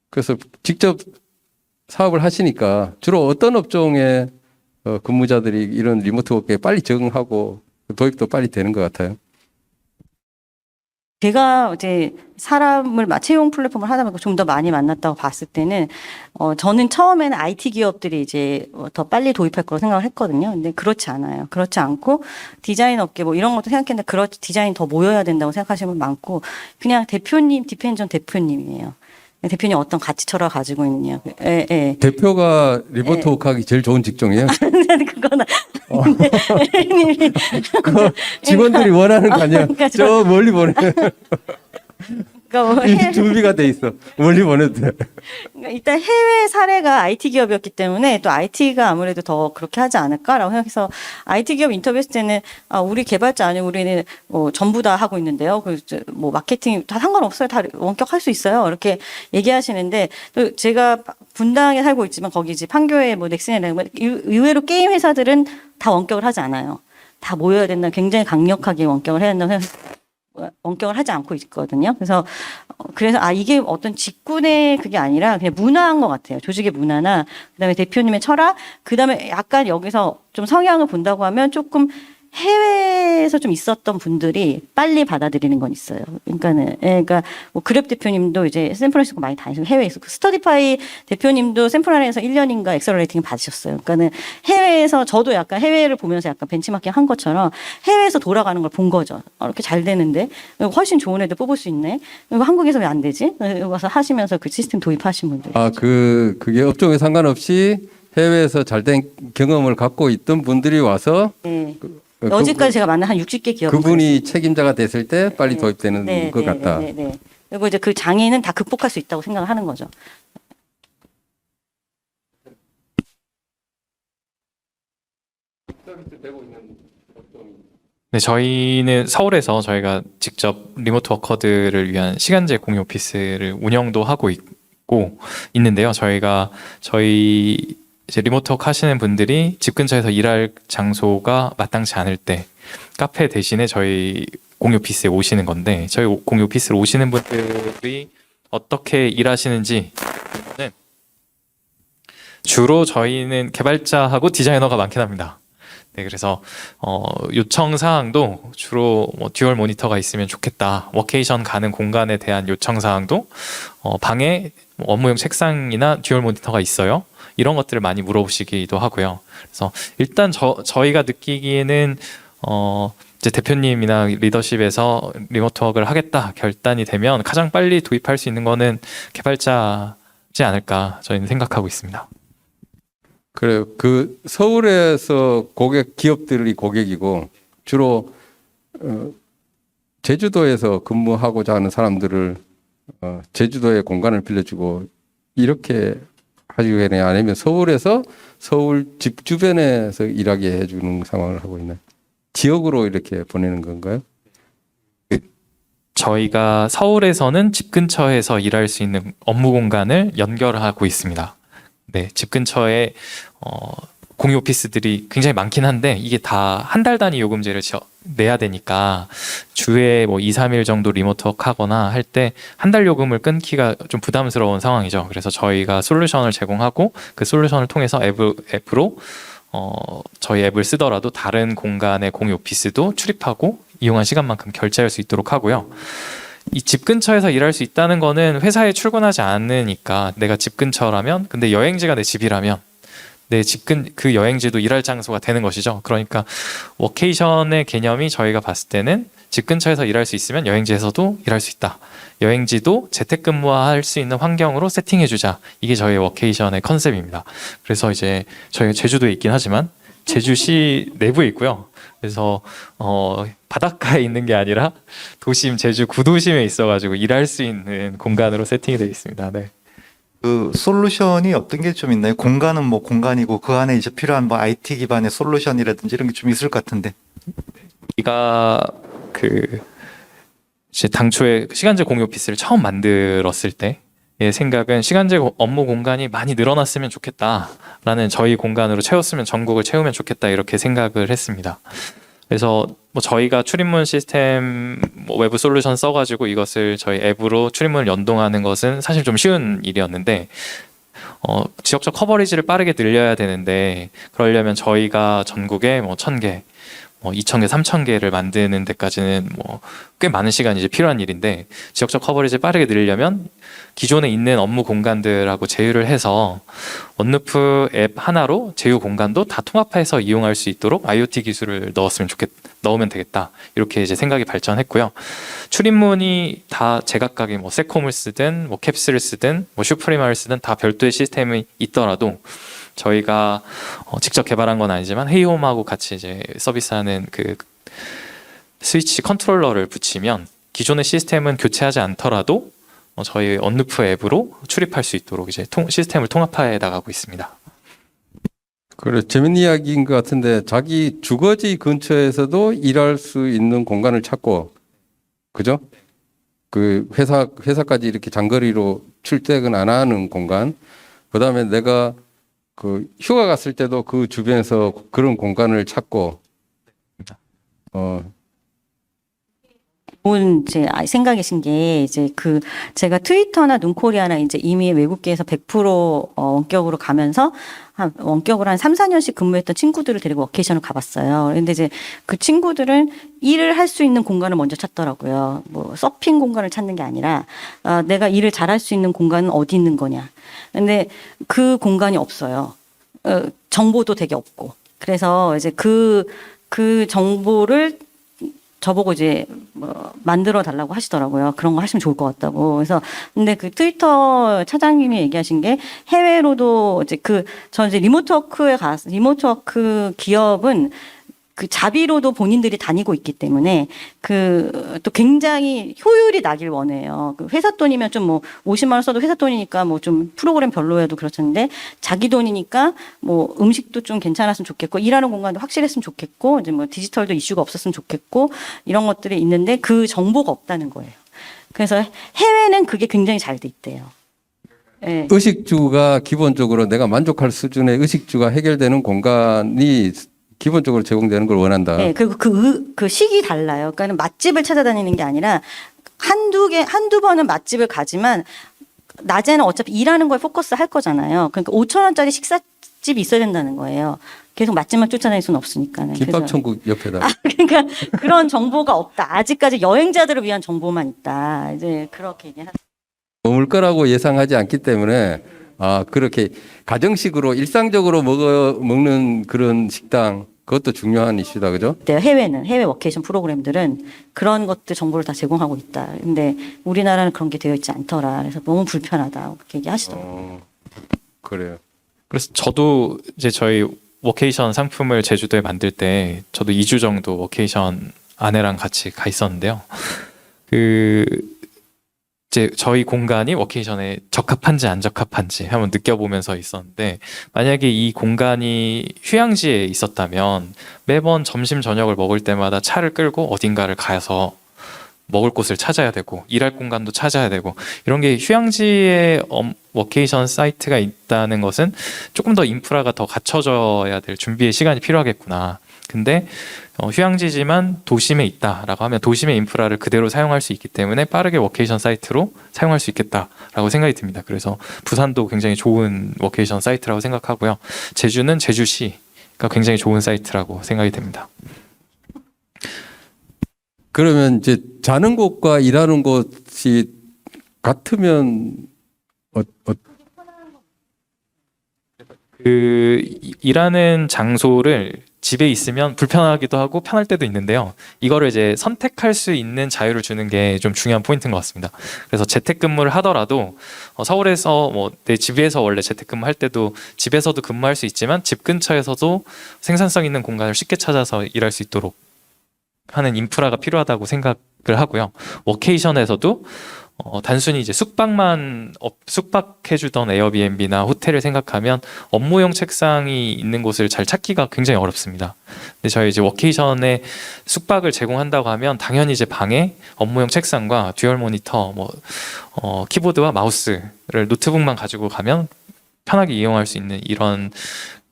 그래서 직접 사업을 하시니까 주로 어떤 업종의 근무자들이 이런 리모트 워크에 빨리 적응하고 도입도 빨리 되는 것 같아요. 제가 이제 사람을 채용 플랫폼을 하다 보니까 좀 더 많이 만났다고 봤을 때는 저는 처음에는 IT 기업들이 이제 더 빨리 도입할 거라고 생각을 했거든요. 근데 그렇지 않아요. 그렇지 않고 디자인 업계 이런 것도 생각했는데 디자인 더 모여야 된다고 생각하시는 분 많고 그냥 대표님, 디펜전 대표님이에요. 대표님 어떤 가치 철학 가지고 있느냐. 예, 예. 대표가 리모트 워크하기 제일 좋은 직종이에요. 그거는 그 직원들이 원하는 거 아니야. 그러니까 저 멀리 보내. 그러니까 뭐 이미 준비가 돼 있어. 멀리 보내도 돼. 그러니까 일단 해외 사례가 IT 기업이었기 때문에 또 IT가 아무래도 더 그렇게 하지 않을까라고 생각해서 IT 기업 인터뷰했을 때는 우리 개발자 아니면 우리는 뭐 전부 다 하고 있는데요. 뭐 마케팅 다 상관없어요. 다 원격 할 수 있어요. 이렇게 얘기하시는데 또 제가 분당에 살고 있지만 거기 이제 판교에 뭐 넥슨이라는 의외로 게임 회사들은 다 원격을 하지 않아요. 다 모여야 된다. 굉장히 강력하게 원격을 해야 된다고 생각해서 원격을 하지 않고 있거든요. 그래서 이게 어떤 직군의 그게 아니라 그냥 문화인 것 같아요. 조직의 문화나 그다음에 대표님의 철학, 그다음에 약간 여기서 좀 성향을 본다고 하면 조금 해외에서 좀 있었던 분들이 빨리 받아들이는 건 있어요. 그러니까 뭐 그랩 대표님도 이제 샌프란시스코 많이 다니시고 해외에서 스터디파이 대표님도 샌프란에서 1년인가 엑셀러레이팅 받으셨어요. 그러니까는 해외에서 저도 약간 해외를 보면서 약간 벤치마킹 한 것처럼 해외에서 돌아가는 걸 본 거죠. 이렇게 잘 되는데 훨씬 좋은 애들 뽑을 수 있네. 한국에서 왜 안 되지? 와서 하시면서 그 시스템 도입하신 분들. 그게 업종에 상관없이 해외에서 잘된 경험을 갖고 있던 분들이 와서 네. 여지까지 제가 만난 한 60개 기업. 그분이 책임자가 됐을 때 빨리 도입되는 것 같다. 네. 그리고 이제 그 장애는 다 극복할 수 있다고 생각을 하는 거죠. 네, 저희는 서울에서 저희가 직접 리모트 워커들을 위한 시간제 공유 오피스를 운영도 하고 있는데요. 저희 이제 리모트 워크 하시는 분들이 집 근처에서 일할 장소가 마땅치 않을 때 카페 대신에 저희 공유 오피스에 오시는 건데, 저희 공유 오피스로 오시는 분들이 어떻게 일하시는지 주로 저희는 개발자하고 디자이너가 많긴 합니다. 네, 그래서 요청 사항도 주로 뭐 듀얼 모니터가 있으면 좋겠다, 워케이션 가는 공간에 대한 요청 사항도 방에 업무용 책상이나 듀얼 모니터가 있어요, 이런 것들을 많이 물어보시기도 하고요. 그래서 일단 저희가 느끼기에는 이제 대표님이나 리더십에서 리모트 워크를 하겠다 결단이 되면 가장 빨리 도입할 수 있는 거는 개발자지 않을까 저희는 생각하고 있습니다. 그래요. 그 서울에서 기업들이 고객이고 주로 제주도에서 근무하고자 하는 사람들을 제주도에 공간을 빌려주고 이렇게 하시거나 아니면 서울에서 서울 집 주변에서 일하게 해주는 상황을 하고 있나요? 지역으로 이렇게 보내는 건가요? 저희가 서울에서는 집 근처에서 일할 수 있는 업무 공간을 연결하고 있습니다. 네, 집 근처에 공유 오피스들이 굉장히 많긴 한데 이게 다 한 달 단위 요금제를 내야 되니까 주에 뭐 2, 3일 정도 리모트 워크 하거나 할 때 한 달 요금을 끊기가 좀 부담스러운 상황이죠. 그래서 저희가 솔루션을 제공하고 그 솔루션을 통해서 앱으로 저희 앱을 쓰더라도 다른 공간의 공유 오피스도 출입하고 이용한 시간만큼 결제할 수 있도록 하고요. 이 집 근처에서 일할 수 있다는 거는 회사에 출근하지 않으니까, 내가 집 근처라면, 근데 여행지가 내 집이라면 내 집 그 여행지도 일할 장소가 되는 것이죠. 그러니까 워케이션의 개념이 저희가 봤을 때는 집 근처에서 일할 수 있으면 여행지에서도 일할 수 있다, 여행지도 재택근무할 수 있는 환경으로 세팅해주자, 이게 저희 워케이션의 컨셉입니다. 그래서 이제 저희가 제주도에 있긴 하지만 제주시 내부에 있고요. 그래서 바닷가에 있는 게 아니라 도심 제주 구도심에 있어가지고 일할 수 있는 공간으로 세팅이 되어 있습니다. 네. 그 솔루션이 어떤 게 좀 있나요? 공간은 뭐 공간이고 그 안에 이제 필요한 뭐 IT 기반의 솔루션이라든지 이런 게 좀 있을 것 같은데. 우리가 이제 당초에 시간제 공유 오피스를 처음 만들었을 때의 생각은 시간제 업무 공간이 많이 늘어났으면 좋겠다라는, 저희 공간으로 채웠으면 전국을 채우면 좋겠다, 이렇게 생각을 했습니다. 그래서 뭐 저희가 출입문 시스템 외부 솔루션 써가지고 이것을 저희 앱으로 출입문을 연동하는 것은 사실 좀 쉬운 일이었는데, 지역적 커버리지를 빠르게 늘려야 되는데, 그러려면 저희가 전국에 뭐 1000개, 2,000개, 3,000개를 만드는 데까지는 꽤 많은 시간이 이제 필요한 일인데 지역적 커버리지를 빠르게 늘리려면 기존에 있는 업무 공간들하고 제휴를 해서 원루프 앱 하나로 제휴 공간도 다 통합해서 이용할 수 있도록 IoT 기술을 넣으면 되겠다. 이렇게 이제 생각이 발전했고요. 출입문이 다 제각각의 세콤을 쓰든 캡스를 쓰든 슈프리마를 쓰든 다 별도의 시스템이 있더라도 저희가 직접 개발한 건 아니지만 헤이홈하고 같이 이제 서비스하는 그 스위치 컨트롤러를 붙이면 기존의 시스템은 교체하지 않더라도 저희 언루프 앱으로 출입할 수 있도록 이제 시스템을 통합해 나가고 있습니다. 그래, 재밌는 이야기인 것 같은데 자기 주거지 근처에서도 일할 수 있는 공간을 찾고, 그죠? 그 회사까지 이렇게 장거리로 출퇴근 안 하는 공간. 그다음에 내가 그 휴가 갔을 때도 그 주변에서 그런 공간을 찾고, 좋은 이제 생각이신 게 이제 그 제가 트위터나 눈코리아나 이제 이미 외국계에서 100% 원격으로 가면서 원격으로 한 3, 4년씩 근무했던 친구들을 데리고 워케이션을 가봤어요. 근데 이제 그 친구들은 일을 할 수 있는 공간을 먼저 찾더라고요. 서핑 공간을 찾는 게 아니라 내가 일을 잘할 수 있는 공간은 어디 있는 거냐. 근데 그 공간이 없어요. 정보도 되게 없고. 그래서 이제 그 정보를 저보고 이제 만들어 달라고 하시더라고요. 그런 거 하시면 좋을 것 같다고. 그래서 근데 그 트위터 차장님이 얘기하신 게 해외로도 이제 저 이제 리모트워크 기업은 그 자비로도 본인들이 다니고 있기 때문에 또 굉장히 효율이 나길 원해요. 그 회사 돈이면 좀 50만 원 써도 회사 돈이니까 좀 프로그램 별로여도 그렇던데 자기 돈이니까 음식도 좀 괜찮았으면 좋겠고 일하는 공간도 확실했으면 좋겠고 이제 디지털도 이슈가 없었으면 좋겠고 이런 것들이 있는데 그 정보가 없다는 거예요. 그래서 해외는 그게 굉장히 잘 돼 있대요. 네. 의식주가 기본적으로 내가 만족할 수준의 의식주가 해결되는 공간이 기본적으로 제공되는 걸 원한다. 네, 그리고 그 식이 달라요. 그러니까 맛집을 찾아다니는 게 아니라 한두 번은 맛집을 가지만 낮에는 어차피 일하는 거에 포커스 할 거잖아요. 그러니까 5,000원짜리 식사집이 있어야 된다는 거예요. 계속 맛집만 쫓아다닐 수는 없으니까. 김밥천국 옆에다. 그러니까 그런 정보가 없다. 아직까지 여행자들을 위한 정보만 있다. 이제 그렇게 얘기하죠. 머물 거라고 예상하지 않기 때문에 그렇게 가정식으로 일상적으로 먹는 그런 식당 그것도 중요한 이슈다, 그죠? 네, 해외 워케이션 프로그램들은 그런 것들 정보를 다 제공하고 있다. 근데 우리나라는 그런 게 되어 있지 않더라. 그래서 너무 불편하다. 그렇게 얘기하시더라고요. 그래요. 그래서 저도 이제 저희 워케이션 상품을 제주도에 만들 때 저도 2주 정도 워케이션 아내랑 같이 가 있었는데요. 이제 저희 공간이 워케이션에 적합한지 안 적합한지 한번 느껴보면서 있었는데 만약에 이 공간이 휴양지에 있었다면 매번 점심 저녁을 먹을 때마다 차를 끌고 어딘가를 가서 먹을 곳을 찾아야 되고 일할 공간도 찾아야 되고 이런 게 휴양지에 워케이션 사이트가 있다는 것은 조금 더 인프라가 더 갖춰져야 될 준비의 시간이 필요하겠구나. 근데 휴양지지만 도심에 있다라고 하면 도심의 인프라를 그대로 사용할 수 있기 때문에 빠르게 워케이션 사이트로 사용할 수 있겠다라고 생각이 듭니다. 그래서 부산도 굉장히 좋은 워케이션 사이트라고 생각하고요. 제주는 제주시가 굉장히 좋은 사이트라고 생각이 됩니다. 그러면 이제 자는 곳과 일하는 곳이 같으면 일하는 장소를 집에 있으면 불편하기도 하고 편할 때도 있는데요. 이거를 이제 선택할 수 있는 자유를 주는 게 좀 중요한 포인트인 것 같습니다. 그래서 재택근무를 하더라도 서울에서 내 집에서 원래 재택근무할 때도 집에서도 근무할 수 있지만 집 근처에서도 생산성 있는 공간을 쉽게 찾아서 일할 수 있도록 하는 인프라가 필요하다고 생각을 하고요. 워케이션에서도 단순히 이제 숙박해주던 에어비앤비나 호텔을 생각하면 업무용 책상이 있는 곳을 잘 찾기가 굉장히 어렵습니다. 근데 저희 이제 워케이션에 숙박을 제공한다고 하면 당연히 이제 방에 업무용 책상과 듀얼 모니터, 키보드와 마우스를 노트북만 가지고 가면 편하게 이용할 수 있는 이런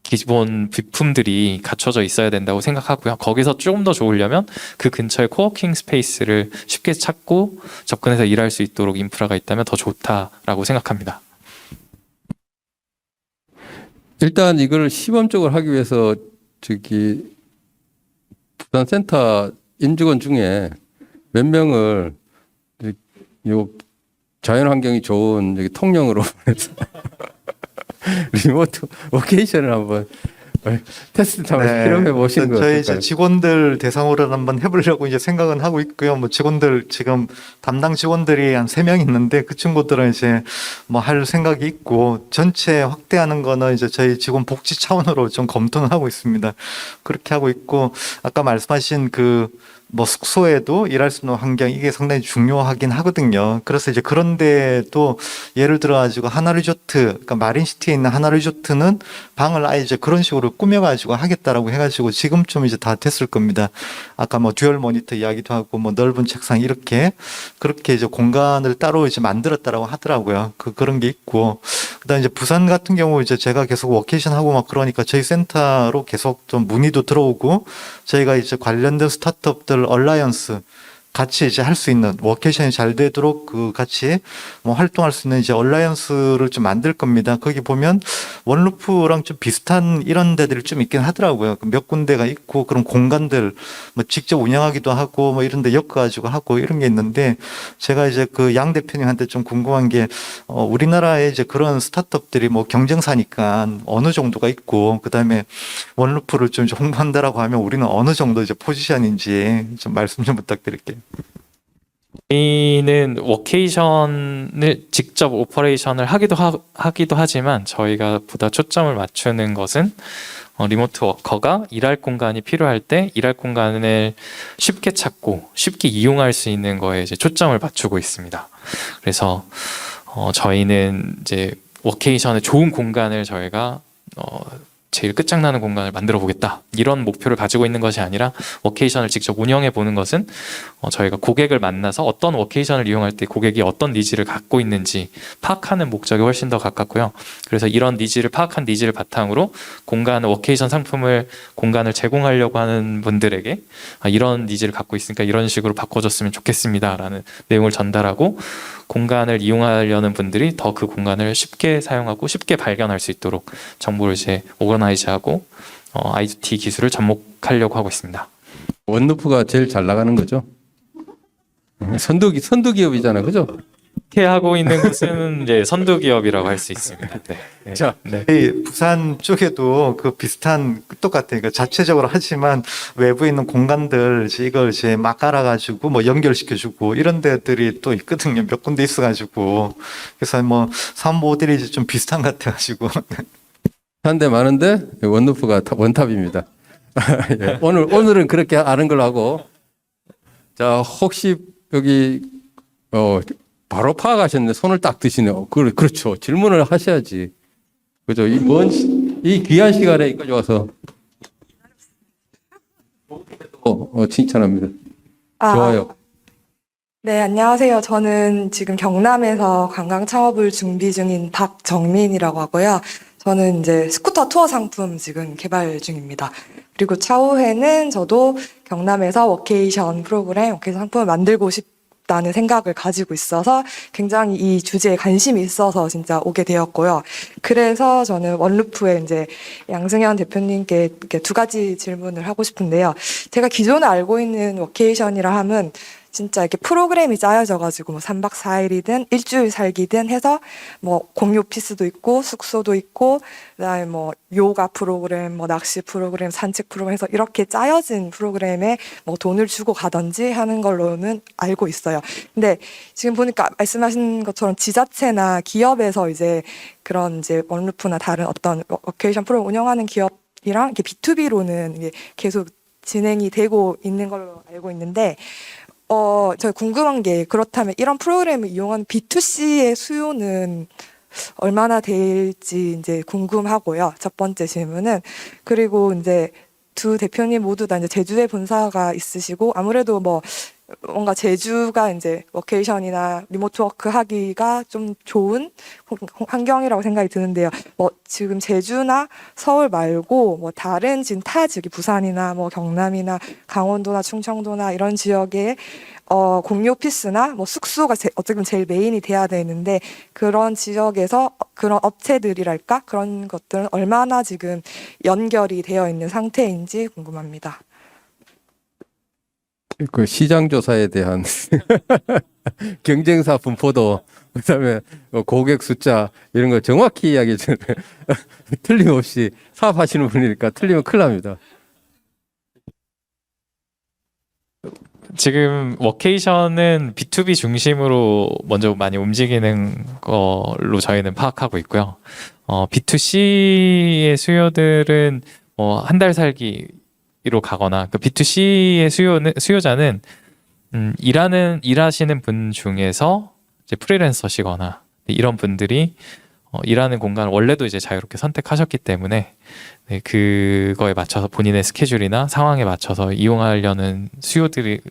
기본 비품들이 갖춰져 있어야 된다고 생각하고요. 거기서 조금 더 좋으려면 그 근처에 코워킹 스페이스를 쉽게 찾고 접근해서 일할 수 있도록 인프라가 있다면 더 좋다라고 생각합니다. 일단 이걸 시범적으로 하기 위해서 부산 센터 임직원 중에 몇 명을 요 자연 환경이 좋은 여기 통영으로 보내서 리모트 워케이션을 한번 테스트 한번 실험해 보시는 거 저희 어떨까요? 이제 직원들 대상으로 한번 해보려고 이제 생각은 하고 있고요. 뭐 직원들 지금 담당 직원들이 한 3명 있는데 그 친구들은 이제 뭐 할 생각이 있고 전체 확대하는 거는 이제 저희 직원 복지 차원으로 좀 검토는 하고 있습니다. 그렇게 하고 있고 아까 말씀하신 그 뭐 숙소에도 일할 수 있는 환경 이게 상당히 중요하긴 하거든요. 그래서 이제 그런데도 예를 들어 가지고 하나리조트, 그러니까 마린시티에 있는 하나리조트는 방을 아예 이제 그런 식으로 꾸며가지고 하겠다라고 해가지고 지금쯤 이제 다 됐을 겁니다. 아까 뭐 듀얼 모니터 이야기도 하고 뭐 넓은 책상 이렇게 그렇게 이제 공간을 따로 이제 만들었다라고 하더라고요. 그런 게 있고 그다음 이제 부산 같은 경우 이제 제가 계속 워케이션 하고 막 그러니까 저희 센터로 계속 좀 문의도 들어오고 저희가 이제 관련된 스타트업들 얼라이언스 같이 이제 할 수 있는 워케이션이 잘 되도록 그 같이 뭐 활동할 수 있는 이제 얼라이언스를 좀 만들 겁니다. 거기 보면 원루프랑 좀 비슷한 이런 데들이 좀 있긴 하더라고요. 몇 군데가 있고 그런 공간들 뭐 직접 운영하기도 하고 뭐 이런 데 엮어가지고 하고 이런 게 있는데 제가 이제 그 양 대표님한테 좀 궁금한 게 우리나라에 이제 그런 스타트업들이 뭐 경쟁사니까 어느 정도가 있고 그다음에 원루프를 좀 홍보한다라고 하면 우리는 어느 정도 이제 포지션인지 좀 말씀 좀 부탁드릴게요. 저희는 워케이션을 직접 오퍼레이션을 하기도 하지만 저희가 보다 초점을 맞추는 것은 리모트 워커가 일할 공간이 필요할 때 일할 공간을 쉽게 찾고 쉽게 이용할 수 있는 거에 이제 초점을 맞추고 있습니다. 그래서 저희는 이제 워케이션의 좋은 공간을 저희가 제일 끝장나는 공간을 만들어 보겠다 이런 목표를 가지고 있는 것이 아니라 워케이션을 직접 운영해 보는 것은 저희가 고객을 만나서 어떤 워케이션을 이용할 때 고객이 어떤 니즈를 갖고 있는지 파악하는 목적이 훨씬 더 가깝고요. 그래서 이런 니즈를 파악한 니즈를 바탕으로 워케이션 상품을 공간을 제공하려고 하는 분들에게 이런 니즈를 갖고 있으니까 이런 식으로 바꿔줬으면 좋겠습니다라는 내용을 전달하고 공간을 이용하려는 분들이 더 그 공간을 쉽게 사용하고 쉽게 발견할 수 있도록 정보를 이제 오거나이즈하고 IoT 기술을 접목하려고 하고 있습니다. 원루프가 제일 잘 나가는 거죠. 선두 기업이잖아요, 그죠? 이렇게 하고 있는 곳은 이제 선두 기업이라고 할 수 있습니다. 네. 자, 네. 이 부산 쪽에도 그 비슷한 똑같아요. 그러니까 자체적으로 하지만 외부에 있는 공간들 이걸 이제 막 깔아가지고 뭐 연결시켜주고 이런 데들이 또 있거든요. 몇 군데 있어가지고 그래서 뭐 사업 모델이 이제 좀 비슷한 것 같아가지고 한 대 많은데 원루프가 원탑입니다. 예, 오늘은 그렇게 아는 걸로 하고 자 혹시 여기 바로 파악하셨네. 손을 딱 드시네요. 그렇죠. 질문을 하셔야지. 그죠? 이 귀한 시간에 이까지 와서 칭찬합니다. 좋아요. 네, 안녕하세요. 저는 지금 경남에서 관광 창업을 준비 중인 박정민이라고 하고요. 저는 이제 스쿠터 투어 상품 지금 개발 중입니다. 그리고 차후에는 저도 경남에서 워케이션 상품을 만들고 싶다는 생각을 가지고 있어서 굉장히 이 주제에 관심이 있어서 진짜 오게 되었고요. 그래서 저는 원루프에 이제 양승현 대표님께 이렇게 2가지 질문을 하고 싶은데요. 제가 기존에 알고 있는 워케이션이라 함은 진짜 이렇게 프로그램이 짜여져가지고 뭐 3박 4일이든 일주일 살기든 해서 뭐 공유 오피스도 있고 숙소도 있고 그다음에 뭐 요가 프로그램, 뭐 낚시 프로그램, 산책 프로그램 해서 이렇게 짜여진 프로그램에 뭐 돈을 주고 가든지 하는 걸로는 알고 있어요. 근데 지금 보니까 말씀하신 것처럼 지자체나 기업에서 이제 그런 이제 원루프나 다른 어떤 워케이션 프로그램 운영하는 기업이랑 이렇게 B2B로는 이게 계속 진행이 되고 있는 걸로 알고 있는데 저 궁금한 게 그렇다면 이런 프로그램을 이용한 B2C의 수요는 얼마나 될지 이제 궁금하고요. 첫 번째 질문은. 그리고 이제 두 대표님 모두 다 이제 제주에 본사가 있으시고 아무래도 뭐 뭔가 제주가 이제 워케이션이나 리모트 워크 하기가 좀 좋은 환경이라고 생각이 드는데요. 뭐 지금 제주나 서울 말고 뭐 다른 지금 타 지역이 부산이나 뭐 경남이나 강원도나 충청도나 이런 지역에 공유 오피스나 뭐 숙소가 어떻게 보면 제일 메인이 돼야 되는데 그런 지역에서 그런 업체들이랄까 그런 것들은 얼마나 지금 연결이 되어 있는 상태인지 궁금합니다. 그 시장 조사에 대한 경쟁사 분포도 그다음에 고객 숫자 이런 거 정확히 이야기해 주는 틀림없이 사업하시는 분이니까 틀리면 큰일 납니다. 지금 워케이션은 B2B 중심으로 먼저 많이 움직이는 걸로 저희는 파악하고 있고요. B2C의 수요들은 한 달 살기로 가거나 그 B2C의 수요자는 일하시는 분 중에서 이제 프리랜서시거나 이런 분들이 일하는 공간을 원래도 이제 자유롭게 선택하셨기 때문에 네, 그거에 맞춰서 본인의 스케줄이나 상황에 맞춰서 이용하려는 수요들이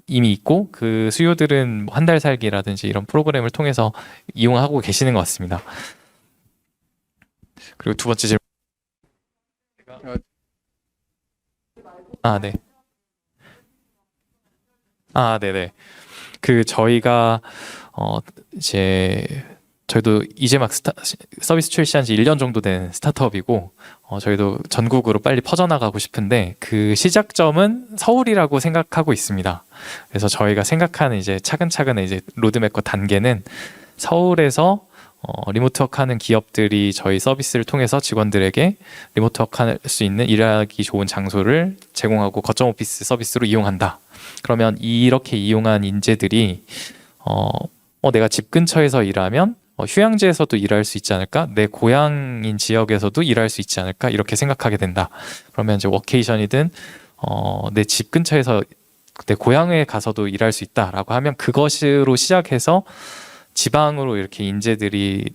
이미 있고 그 수요들은 한 달 살기라든지 이런 프로그램을 통해서 이용하고 계시는 것 같습니다. 그리고 두 번째 질문. 네. 네네. 저희가 이제 저희도 이제 막 서비스 출시한 지 1년 정도 된 스타트업이고 저희도 전국으로 빨리 퍼져나가고 싶은데 그 시작점은 서울이라고 생각하고 있습니다. 그래서 저희가 생각하는 이제 차근차근의 이제 로드맵과 단계는 서울에서 리모트워크 하는 기업들이 저희 서비스를 통해서 직원들에게 리모트워크 할 수 있는 일하기 좋은 장소를 제공하고 거점 오피스 서비스로 이용한다. 그러면 이렇게 이용한 인재들이 내가 집 근처에서 일하면 휴양지에서도 일할 수 있지 않을까? 내 고향인 지역에서도 일할 수 있지 않을까? 이렇게 생각하게 된다. 그러면 이제 워케이션이든 내 집 근처에서 내 고향에 가서도 일할 수 있다라고 하면 그것으로 시작해서 지방으로 이렇게 인재들이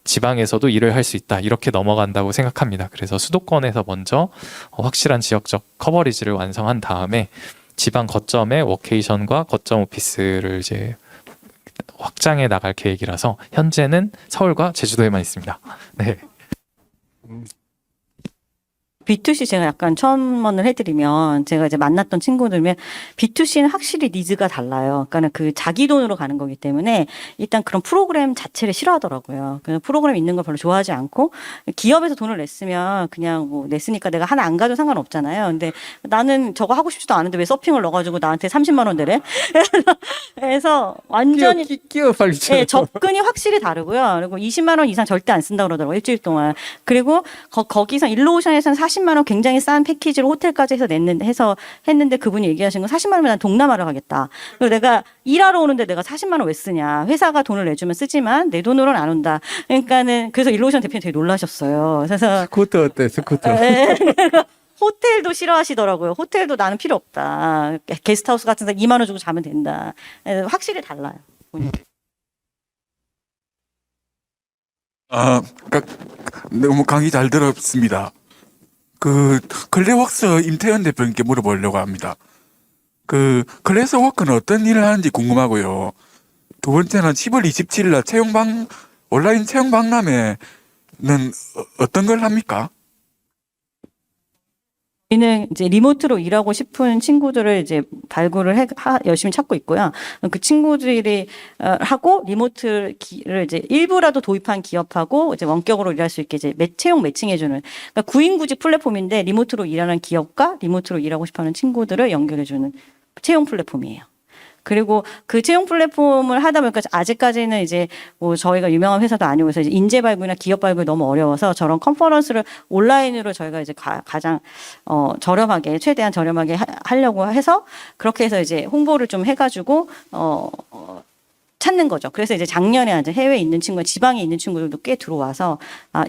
지방에서도 일을 할 수 있다. 이렇게 넘어간다고 생각합니다. 그래서 수도권에서 먼저 확실한 지역적 커버리지를 완성한 다음에 지방 거점에 워케이션과 거점 오피스를 이제 확장해 나갈 계획이라서 현재는 서울과 제주도에만 있습니다. 네. B2C 제가 약간 첨언을 해드리면 제가 이제 만났던 친구들면 B2C는 확실히 니즈가 달라요. 그러니까 그 자기 돈으로 가는 거기 때문에 일단 그런 프로그램 자체를 싫어하더라고요. 그냥 프로그램 있는 걸 별로 좋아하지 않고 기업에서 돈을 냈으면 그냥 뭐 냈으니까 내가 하나 안 가도 상관없잖아요. 근데 나는 저거 하고 싶지도 않은데 왜 서핑을 넣어가지고 나한테 30만 원 내래? 그래서 완전히 끼워 빨리 네, 접근이 확실히 다르고요. 그리고 20만 원 이상 절대 안 쓴다고 그러더라고요. 일주일 동안. 그리고 거기서 일로오션에서는 40만 원 굉장히 싼 패키지로 호텔까지 해서 했는데 그분이 얘기하신 건 40만 원이면 난 동남아를 가겠다. 그리고 내가 일하러 오는데 내가 40만 원 왜 쓰냐. 회사가 돈을 내주면 쓰지만 내 돈으로는 안 온다. 그러니까는 그래서 일로오션 대표님 되게 놀라셨어요. 그래서 스쿠터 어때? 스쿠터. 호텔도 싫어하시더라고요. 호텔도 나는 필요 없다. 게스트하우스 같은 데 2만 원 주고 자면 된다. 확실히 달라요. 그러니까 너무 강의 잘 들었습니다. 클레워크스 임태현 대표님께 물어보려고 합니다. 클래스워크는 어떤 일을 하는지 궁금하고요. 두 번째는 10월 27일 날 온라인 채용 박람회는 어떤 걸 합니까? 저희는 이제 리모트로 일하고 싶은 친구들을 이제 발굴을 열심히 찾고 있고요. 그 친구들이 하고 리모트를 이제 일부라도 도입한 기업하고 이제 원격으로 일할 수 있게 이제 채용 매칭해주는 그러니까 구인구직 플랫폼인데 리모트로 일하는 기업과 리모트로 일하고 싶어하는 친구들을 연결해주는 채용 플랫폼이에요. 그리고 그 채용 플랫폼을 하다 보니까 아직까지는 이제 뭐 저희가 유명한 회사도 아니고 해서 인재 발굴이나 기업 발굴이 너무 어려워서 저런 컨퍼런스를 온라인으로 저희가 이제 가장 저렴하게 최대한 저렴하게 하려고 해서 그렇게 해서 이제 홍보를 좀 해가지고 찾는 거죠. 그래서 이제 작년에 이제 해외에 있는 친구, 지방에 있는 친구들도 꽤 들어와서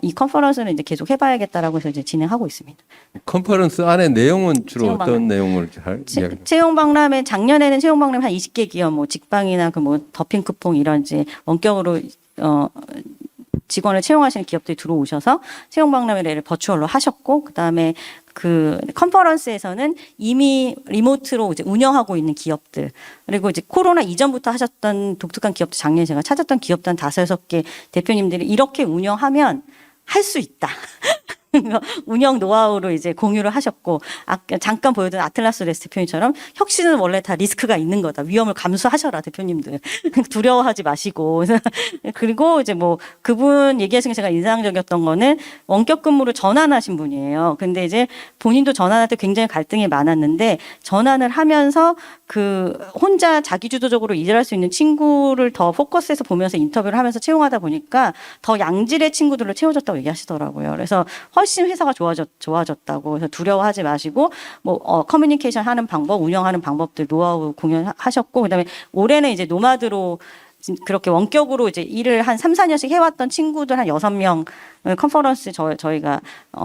이 컨퍼런스는 이제 계속 해봐야겠다라고 해서 이제 진행하고 있습니다. 컨퍼런스 안에 내용은 주로 채용 어떤 내용을 채용 박람회 작년에는 채용 박람회 한 20개 기업 뭐 직방이나 그 뭐 더핑크퐁 이런 이제 원격으로 직원을 채용하시는 기업들이 들어오셔서 채용 박람회를 버추얼로 하셨고 그다음에 그 컨퍼런스에서는 이미 리모트로 이제 운영하고 있는 기업들 그리고 이제 코로나 이전부터 하셨던 독특한 기업들 작년에 제가 찾았던 기업들 한 5-6개 대표님들이 이렇게 운영하면 할 수 있다. 운영 노하우를 이제 공유를 하셨고, 아까 잠깐 보여준 아틀라스 레스 대표님처럼 혁신은 원래 다 리스크가 있는 거다. 위험을 감수하셔라, 대표님들. 두려워하지 마시고. 그리고 이제 뭐 그분 얘기하신 게 제가 인상적이었던 거는 원격 근무를 전환하신 분이에요. 근데 이제 본인도 전환할 때 굉장히 갈등이 많았는데 전환을 하면서 그 혼자 자기주도적으로 일할 수 있는 친구를 더 포커스해서 보면서 인터뷰를 하면서 채용하다 보니까 더 양질의 친구들로 채워졌다고 얘기하시더라고요. 그래서 훨씬 회사가 좋아졌다고. 그래서 두려워하지 마시고 뭐 커뮤니케이션 하는 방법, 운영하는 방법들 노하우 공유하셨고, 그다음에 올해는 이제 노마드로 그렇게 원격으로 이제 일을 한 3, 4년씩 해왔던 친구들 한 6명 컨퍼런스 저희가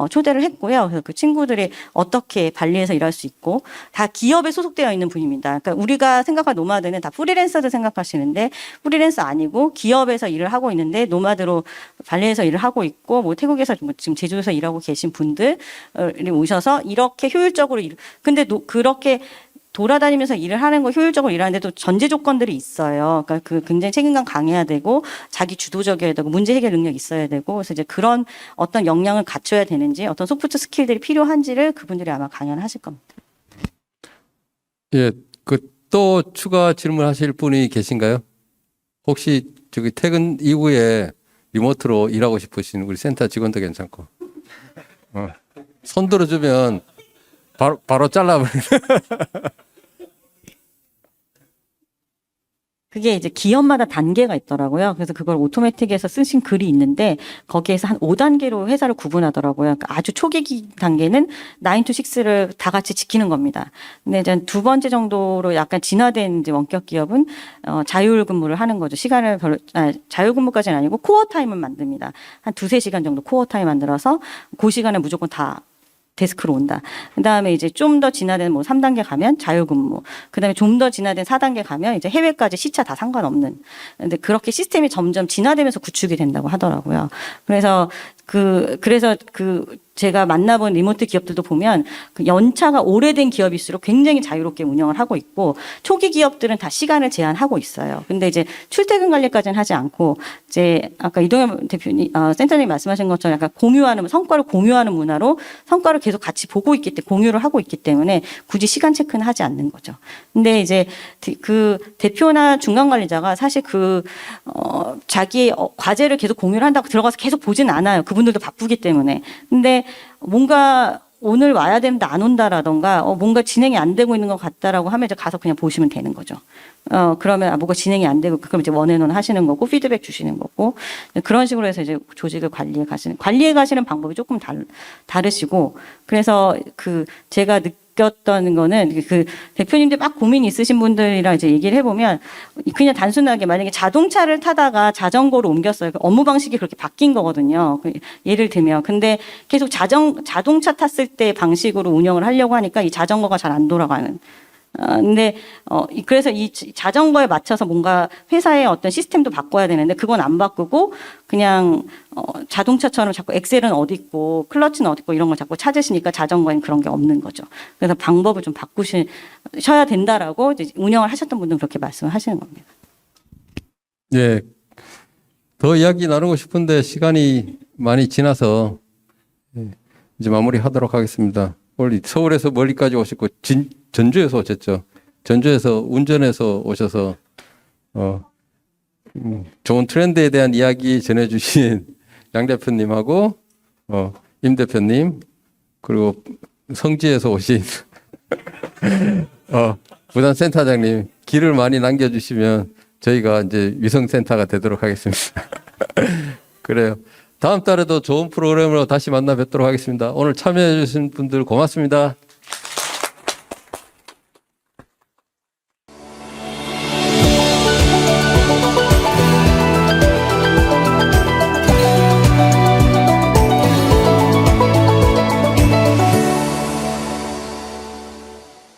초대를 했고요. 그래서 그 친구들이 어떻게 발리에서 일할 수 있고, 다 기업에 소속되어 있는 분입니다. 그러니까 우리가 생각한 노마드는 다 프리랜서들 생각하시는데 프리랜서 아니고 기업에서 일을 하고 있는데 노마드로 발리에서 일을 하고 있고, 뭐 태국에서 뭐 지금 제주도에서 일하고 계신 분들이 오셔서 이렇게 효율적으로 근데 그렇게 돌아다니면서 일을 하는 거 효율적으로 일하는데도 전제 조건들이 있어요. 그러니까 그 굉장히 책임감 강해야 되고 자기 주도적이어야 되고 문제 해결 능력 있어야 되고, 그래서 이제 그런 어떤 역량을 갖춰야 되는지 어떤 소프트 스킬들이 필요한지를 그분들이 아마 강연하실 겁니다. 예, 그 또 추가 질문하실 분이 계신가요? 혹시 저기 퇴근 이후에 리모트로 일하고 싶으신 우리 센터 직원도 괜찮고, 손 들어주면 바로 잘라버리는. 그게 이제 기업마다 단계가 있더라고요. 그래서 그걸 오토매틱에서 쓰신 글이 있는데 거기에서 한 5단계로 회사를 구분하더라고요. 그러니까 아주 초기 단계는 9 to 6를 다 같이 지키는 겁니다. 근데 이제 두 번째 정도로 약간 진화된 이제 원격 기업은 자율 근무를 하는 거죠. 시간을 자율 근무까지는 아니고 코어 타임을 만듭니다. 한 2-3시간 정도 코어 타임 만들어서 그 시간에 무조건 다 데스크로 온다. 그 다음에 이제 좀 더 진화된 뭐 3단계 가면 자율근무. 그 다음에 좀 더 진화된 4단계 가면 이제 해외까지 시차 다 상관없는. 근데 그렇게 시스템이 점점 진화되면서 구축이 된다고 하더라고요. 그래서 제가 만나본 리모트 기업들도 보면 그 연차가 오래된 기업일수록 굉장히 자유롭게 운영을 하고 있고, 초기 기업들은 다 시간을 제한하고 있어요. 근데 이제 출퇴근 관리까지는 하지 않고, 이제 아까 이동현 대표님, 센터장님 말씀하신 것처럼 약간 성과를 공유하는 문화로 성과를 계속 같이 보고 있기 때문에, 공유를 하고 있기 때문에 굳이 시간 체크는 하지 않는 거죠. 근데 이제 그 대표나 중간 관리자가 사실 자기의 과제를 계속 공유를 한다고 들어가서 계속 보진 않아요. 그분들도 바쁘기 때문에. 근데 뭔가 오늘 와야 되는데 안 온다라던가 뭔가 진행이 안 되고 있는 것 같다라고 하면 이제 가서 그냥 보시면 되는 거죠. 그러면 뭐가 진행이 안 되고 그럼 이제 원앤원 하시는 거고 피드백 주시는 거고, 그런 식으로 해서 이제 조직을 관리해 가시는 방법이 조금 다르시고, 그래서 제가 느꼈던 거는 그 대표님들 막 고민이 있으신 분들이랑 이제 얘기를 해보면 그냥 단순하게 만약에 자동차를 타다가 자전거로 옮겼어요. 업무 방식이 그렇게 바뀐 거거든요. 예를 들면. 근데 계속 자동차 탔을 때 방식으로 운영을 하려고 하니까 이 자전거가 잘 안 돌아가는. 근데 그래서 이 자전거에 맞춰서 뭔가 회사의 어떤 시스템도 바꿔야 되는데 그건 안 바꾸고 그냥 자동차처럼 자꾸 엑셀은 어디 있고 클러치는 어디 있고 이런 걸 자꾸 찾으시니까 자전거엔 그런 게 없는 거죠. 그래서 방법을 좀 바꾸셔야 된다라고 이제 운영을 하셨던 분들은 그렇게 말씀을 하시는 겁니다. 예, 더 이야기 나누고 싶은데 시간이 많이 지나서 이제 마무리하도록 하겠습니다. 오늘 서울에서 멀리까지 오셨고 전주에서 오셨죠. 전주에서 운전해서 오셔서 좋은 트렌드에 대한 이야기 전해주신 양 대표님하고 임 대표님, 그리고 성지에서 오신 부산 센터장님, 길을 많이 남겨주시면 저희가 이제 위성센터가 되도록 하겠습니다. 그래요. 다음 달에도 좋은 프로그램으로 다시 만나 뵙도록 하겠습니다. 오늘 참여해 주신 분들 고맙습니다.